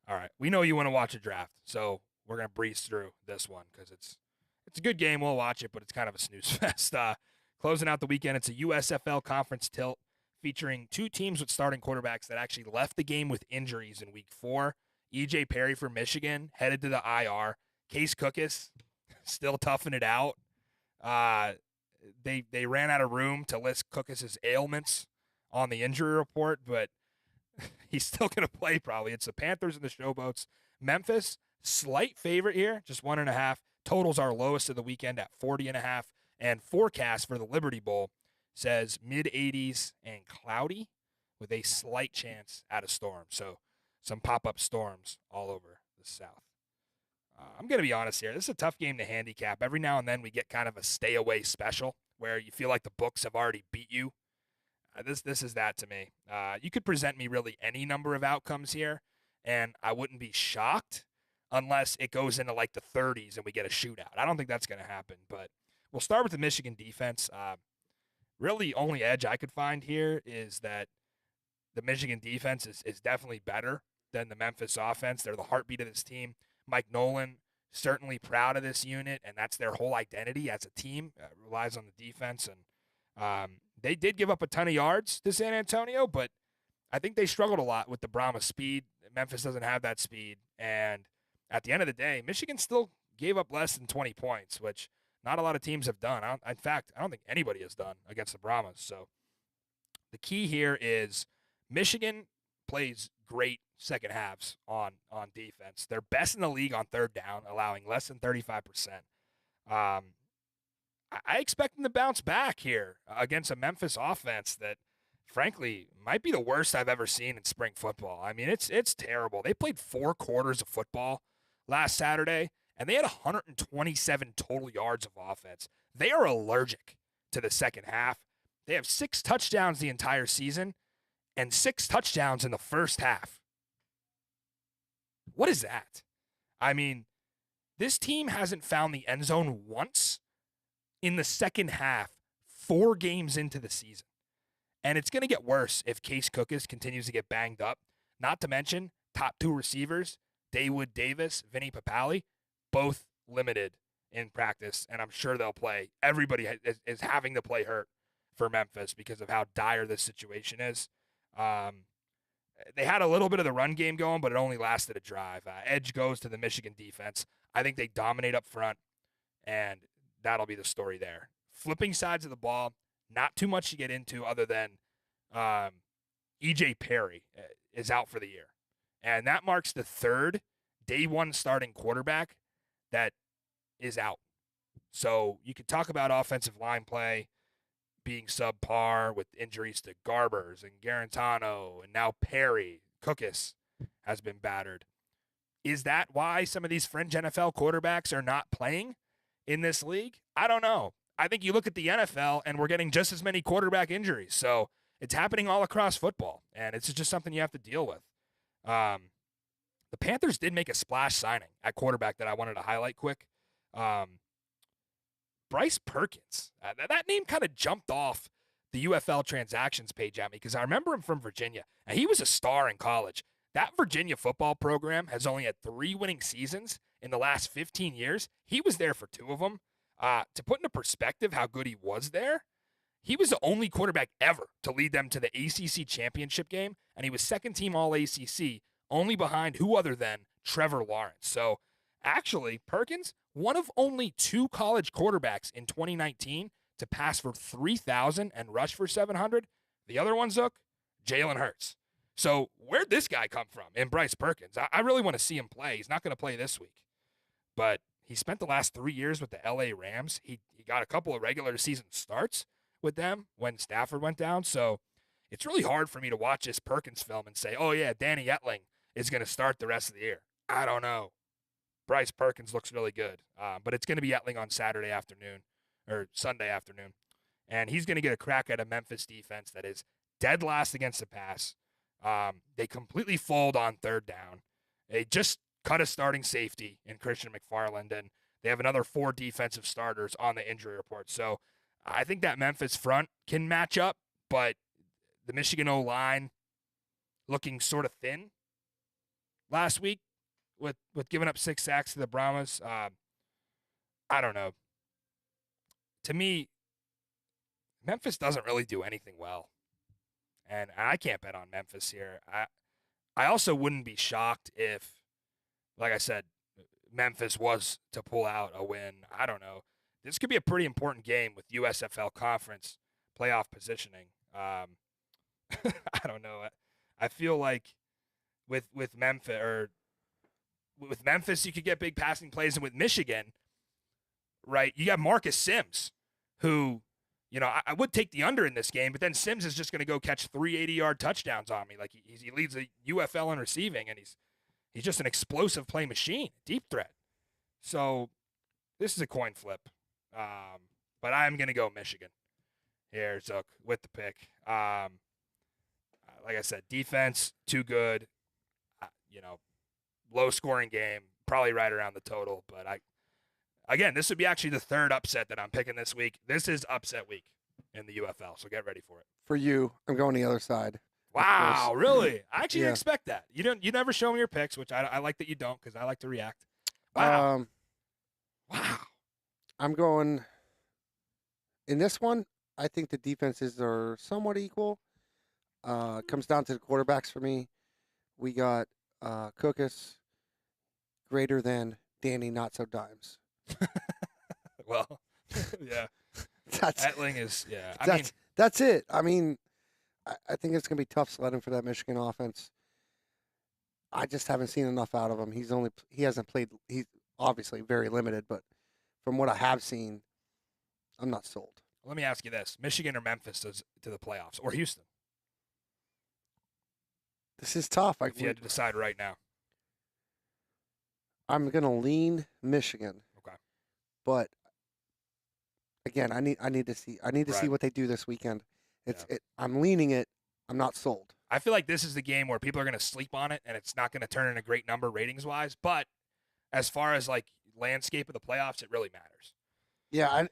all right, we know you want to watch a draft, so we're gonna breeze through this one because it's a good game. We'll watch it, but it's kind of a snooze fest. Closing out the weekend, it's a USFL conference tilt featuring 2 teams with starting quarterbacks that actually left the game with injuries in week 4. EJ Perry for Michigan headed to the IR. Case Cookus still toughing it out. They ran out of room to list Cookus's ailments on the injury report, but he's still going to play probably. It's the Panthers and the Showboats. Memphis, slight favorite here, just 1.5. Totals are lowest of the weekend at 40.5. And forecast for the Liberty Bowl says mid-80s and cloudy with a slight chance at a storm. So some pop-up storms all over the South. I'm going to be honest here. This is a tough game to handicap. Every now and then we get kind of a stay-away special where you feel like the books have already beat you. This is that to me. You could present me really any number of outcomes here, and I wouldn't be shocked unless it goes into like the 30s and we get a shootout. I don't think that's going to happen, but we'll start with the Michigan defense. Really, only edge I could find here is that the Michigan defense is definitely better than the Memphis offense. They're the heartbeat of this team. Mike Nolan, certainly proud of this unit, and that's their whole identity as a team. Relies on the defense, and they did give up a ton of yards to San Antonio, but I think they struggled a lot with the Brahma speed. Memphis doesn't have that speed, and at the end of the day, Michigan still gave up less than 20 points, which not a lot of teams have done. In fact, I don't think anybody has done against the Brahmas. So the key here is Michigan plays great second halves on defense. They're best in the league on third down, allowing less than 35%. I expect them to bounce back here against a Memphis offense that, frankly, might be the worst I've ever seen in spring football. I mean, it's terrible. They played 4 quarters of football last Saturday, and they had 127 total yards of offense. They are allergic to the second half. They have 6 touchdowns the entire season and 6 touchdowns in the first half. What is that? I mean, this team hasn't found the end zone once in the second half, 4 games into the season. And it's going to get worse if Case Cookus continues to get banged up. Not to mention, top 2 receivers, Dawood Davis, Vinny Papali, both limited in practice, and I'm sure they'll play. Everybody is having to play hurt for Memphis because of how dire this situation is. They had a little bit of the run game going, but it only lasted a drive. Edge goes to the Michigan defense. I think they dominate up front, and that'll be the story there. Flipping sides of the ball, not too much to get into other than E.J. Perry is out for the year. And that marks the third day one starting quarterback that is out. So you could talk about offensive line play being subpar with injuries to Garbers and Garantano and now Perry. Cookus has been battered. Is that why some of these fringe NFL quarterbacks are not playing in this league? I don't know. I think you look at the NFL and we're getting just as many quarterback injuries. So it's happening all across football, and it's just something you have to deal with. The Panthers did make a splash signing at quarterback that I wanted to highlight quick. Bryce Perkins. That name kind of jumped off the UFL transactions page at me because I remember him from Virginia, and he was a star in college. That Virginia football program has only had 3 winning seasons in the last 15 years. He was there for 2 of them. To put into perspective how good he was there, he was the only quarterback ever to lead them to the ACC championship game, and he was second-team All-ACC, only behind who other than Trevor Lawrence. So, actually, Perkins, one of only 2 college quarterbacks in 2019 to pass for 3,000 and rush for 700. The other one, Zook, Jalen Hurts. So where'd this guy come from in Bryce Perkins? I really want to see him play. He's not going to play this week. But he spent the last 3 years with the LA Rams. He got a couple of regular season starts with them when Stafford went down. So it's really hard for me to watch this Perkins film and say, oh, yeah, Danny Etling is going to start the rest of the year. I don't know. Bryce Perkins looks really good. But it's going to be Etling on Saturday afternoon or Sunday afternoon. And he's going to get a crack at a Memphis defense that is dead last against the pass. They completely fold on third down. They just cut a starting safety in Christian McFarland, and they have another 4 defensive starters on the injury report. So I think that Memphis front can match up, but the Michigan O-line looking sort of thin last week with giving up 6 sacks to the Brahmas. I don't know. To me, Memphis doesn't really do anything well. And I can't bet on Memphis here. I also wouldn't be shocked if, like I said, Memphis was to pull out a win. I don't know. This could be a pretty important game with USFL conference playoff positioning. I don't know. I feel like with Memphis you could get big passing plays, and with Michigan, right? You got Marcus Sims, who, you know, I would take the under in this game, but then Sims is just going to go catch 3 80-yard touchdowns on me. Like he leads the UFL in receiving, and he's just an explosive play machine, deep threat. So this is a coin flip, but I'm going to go Michigan here, Zook, with the pick. Like I said, defense too good. Low scoring game, probably right around the total. But again, this would be actually the 3rd upset that I'm picking this week. This is upset week in the UFL, so get ready for it. For you, I'm going the other side. Wow, really? I actually didn't expect that. You never show me your picks, which I like that you don't, because I like to react. Wow. Wow. I'm going in this one. I think the defenses are somewhat equal. Comes down to the quarterbacks for me. We got Cookus greater than Danny Not So Dimes. Well, yeah. Etling is, yeah. That's it. I mean, I think it's going to be tough sledding for that Michigan offense. I just haven't seen enough out of him. He hasn't played. He's obviously very limited, but from what I have seen, I'm not sold. Let me ask you this: Michigan or Memphis to the playoffs, or Houston? This is tough. If you had to decide right now, I'm going to lean Michigan. Okay. But again, I need to see see what they do this weekend. I'm leaning it. I'm not sold. I feel like this is the game where people are going to sleep on it, and it's not going to turn in a great number ratings wise. But as far as like landscape of the playoffs, it really matters. Yeah,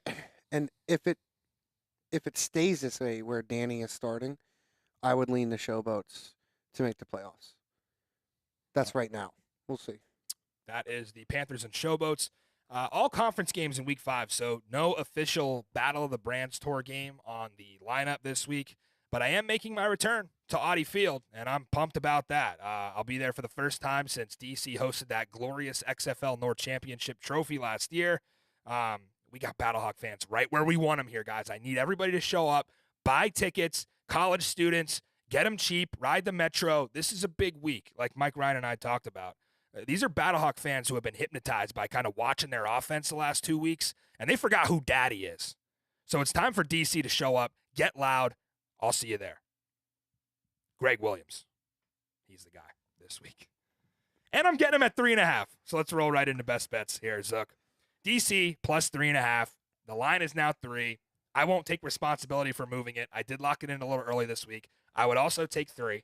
and if it stays this way where Danny is starting, I would lean the Showboats to make the playoffs. That's right now. We'll see. That is the Panthers and Showboats. All conference games in Week 5, so no official Battle of the Brands Tour game on the lineup this week. But I am making my return to Audi Field, and I'm pumped about that. I'll be there for the first time since DC hosted that glorious XFL North Championship trophy last year. We got Battlehawk fans right where we want them here, guys. I need everybody to show up, buy tickets, college students, Get them cheap. Ride the Metro. This is a big week, like Mike Ryan and I talked about. These are Battlehawk fans who have been hypnotized by kind of watching their offense the last 2 weeks, and they forgot who daddy is. So it's time for DC to show up. Get loud. I'll see you there. Greg Williams. He's the guy this week. And I'm getting him at 3.5. So let's roll right into best bets here, Zook. DC plus 3.5. The line is now 3. I won't take responsibility for moving it. I did lock it in a little early this week. I would also take 3,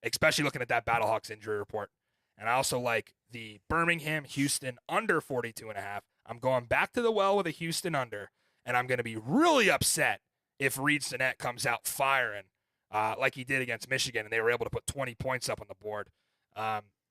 especially looking at that Battlehawks injury report. And I also like the Birmingham-Houston under 42.5. I'm going back to the well with a Houston under, and I'm going to be really upset if Reed Sinnett comes out firing like he did against Michigan, and they were able to put 20 points up on the board.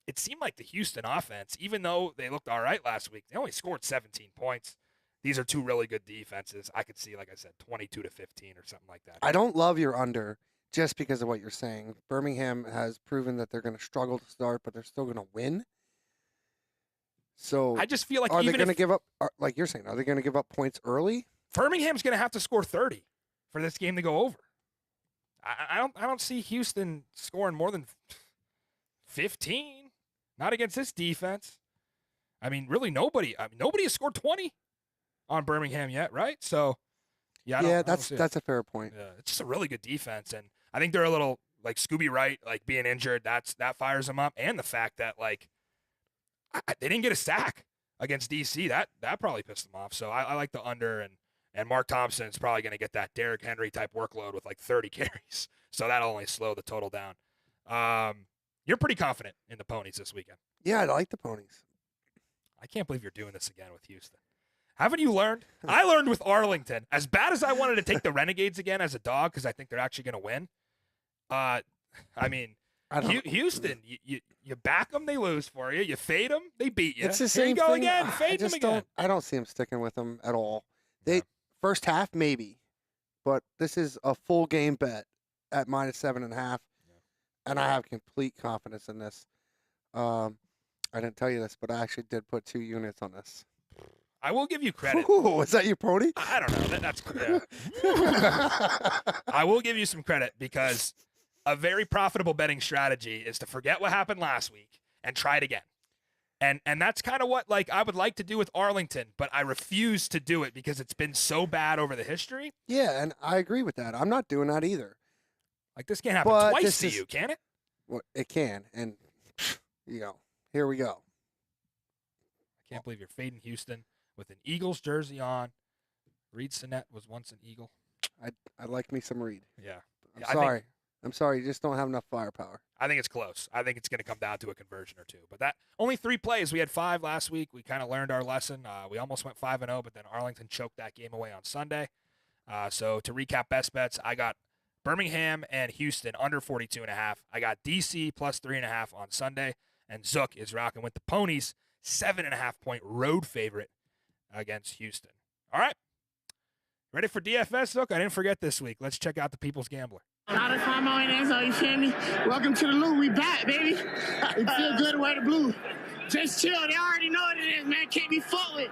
It seemed like the Houston offense, even though they looked all right last week, they only scored 17 points. These are 2 really good defenses. I could see, like I said, 22-15 or something like that. I don't love your under just because of what you're saying. Birmingham has proven that they're going to struggle to start, but they're still going to win. So I just feel like are even they going to give up, like you're saying, are they going to give up points early? Birmingham's going to have to score 30 for this game to go over. I don't see Houston scoring more than 15. Not against this defense. I mean, really nobody has scored 20 on Birmingham yet, right? So, yeah, that's a fair point. Yeah, it's just a really good defense, and I think they're a little like Scooby Wright, like being injured. That fires them up, and the fact that like they didn't get a sack against DC, that probably pissed them off. So I like the under, and Mark Thompson's probably going to get that Derrick Henry type workload with like 30 carries, so that'll only slow the total down. You're pretty confident in the ponies this weekend. Yeah, I like the ponies. I can't believe you're doing this again with Houston. Haven't you learned? I learned with Arlington. As bad as I wanted to take the Renegades again as a dog because I think they're actually going to win. I mean, Houston, you back them, they lose for you. You fade them, they beat you. It's the Here same you go thing. again. Fade them again. I don't see them sticking with them at all. Yeah. First half maybe, but this is a full game bet at -7.5, and I have complete confidence in this. I didn't tell you this, but I actually did put 2 units on this. I will give you credit. Ooh, is that your pony? I don't know. That's I will give you some credit because a very profitable betting strategy is to forget what happened last week and try it again. And that's kind of what like I would like to do with Arlington, but I refuse to do it because it's been so bad over the history. Yeah, and I agree with that. I'm not doing that either. Like this can't happen But twice to you, can it? Well, it can, and here we go. I can't believe you're fading Houston with an Eagles jersey on. Reed Sinnett was once an Eagle. I like me some Reed. Yeah. I'm sorry. You just don't have enough firepower. I think it's close. I think it's going to come down to a conversion or 2. But that only 3 plays. We had 5 last week. We kind of learned our lesson. We almost went 5-0, but then Arlington choked that game away on Sunday. So to recap best bets, I got Birmingham and Houston under 42.5. I got DC plus 3.5 on Sunday. And Zook is rocking with the ponies, 7.5-point road favorite against Houston. All right. Ready for DFS, Zook? I didn't forget this week. Let's check out the People's Gambler. Not if I'm on Enzo, you feel me? Welcome to the Lou. We back, baby. We feel good to wear the blue. Just chill. They already know what it is, man. Can't be fucked with.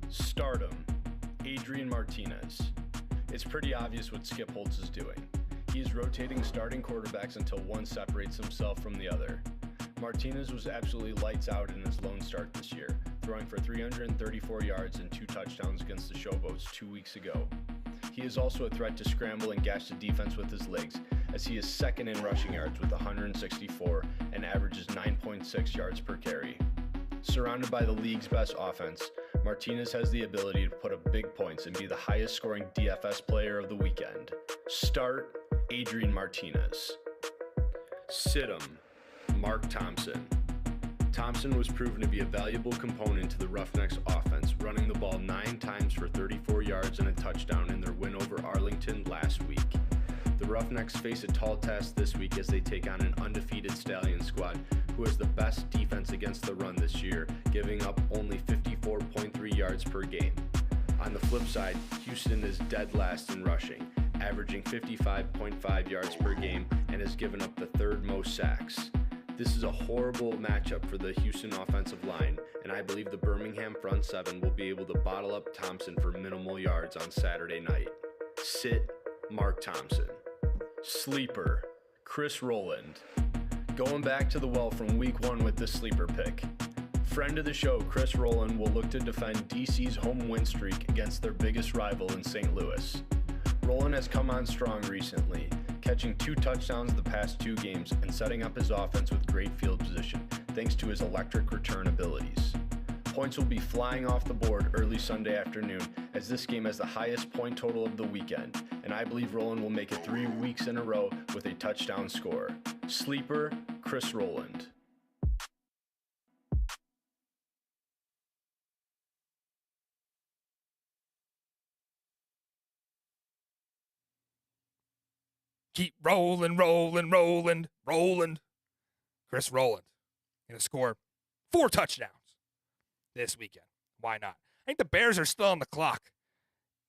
Stardom, Adrian Martinez. It's pretty obvious what Skip Holtz is doing. He is rotating starting quarterbacks until one separates himself from the other. Martinez was absolutely lights out in his lone start this year, throwing for 334 yards and 2 touchdowns against the Showboats 2 weeks ago. He is also a threat to scramble and gash the defense with his legs, as he is second in rushing yards with 164 and averages 9.6 yards per carry. Surrounded by the league's best offense, Martinez has the ability to put up big points and be the highest scoring DFS player of the weekend. Start Adrian Martinez. Sit him, Mark Thompson. Thompson was proven to be a valuable component to the Roughnecks offense, running the ball 9 times for 34 yards and a touchdown in their win over Arlington last week. The Roughnecks face a tall task this week as they take on an undefeated Stallion squad who has the best defense against the run this year, giving up only 54.3 yards per game. On the flip side, Houston is dead last in rushing, averaging 55.5 yards per game and has given up the third most sacks. This is a horrible matchup for the Houston offensive line, and I believe the Birmingham front seven will be able to bottle up Thompson for minimal yards on Saturday night. Sit Mark Thompson. Sleeper, Chris Rowland. Going back to the well from week 1 with the sleeper pick. Friend of the show, Chris Rowland, will look to defend DC's home win streak against their biggest rival in St. Louis. Rowland has come on strong recently, catching 2 touchdowns the past 2 games and setting up his offense with great field position, thanks to his electric return abilities. Points will be flying off the board early Sunday afternoon, as this game has the highest point total of the weekend, and I believe Rowland will make it 3 weeks in a row with a touchdown score. Sleeper, Chris Rowland. Keep rolling, rolling, rolling, rolling. Chris Rowland going to score 4 touchdowns this weekend. Why not? I think the Bears are still on the clock.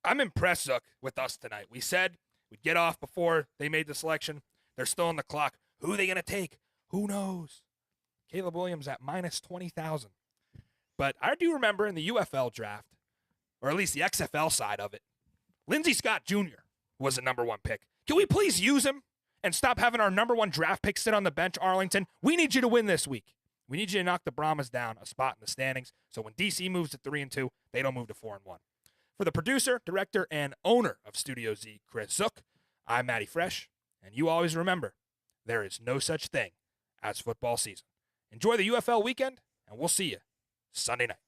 I'm impressed, Zook, with us tonight. We said we'd get off before they made the selection. They're still on the clock. Who are they going to take? Who knows? Caleb Williams at minus 20,000. But I do remember in the UFL draft, or at least the XFL side of it, Lindsey Scott Jr. was the number 1 pick. Can we please use him and stop having our number 1 draft pick sit on the bench, Arlington? We need you to win this week. We need you to knock the Brahmas down a spot in the standings, so when DC moves to 3-2, they don't move to 4-1. For the producer, director, and owner of Studio Z, Chris Zook, I'm Matty Fresh, and you always remember, there is no such thing as football season. Enjoy the UFL weekend, and we'll see you Sunday night.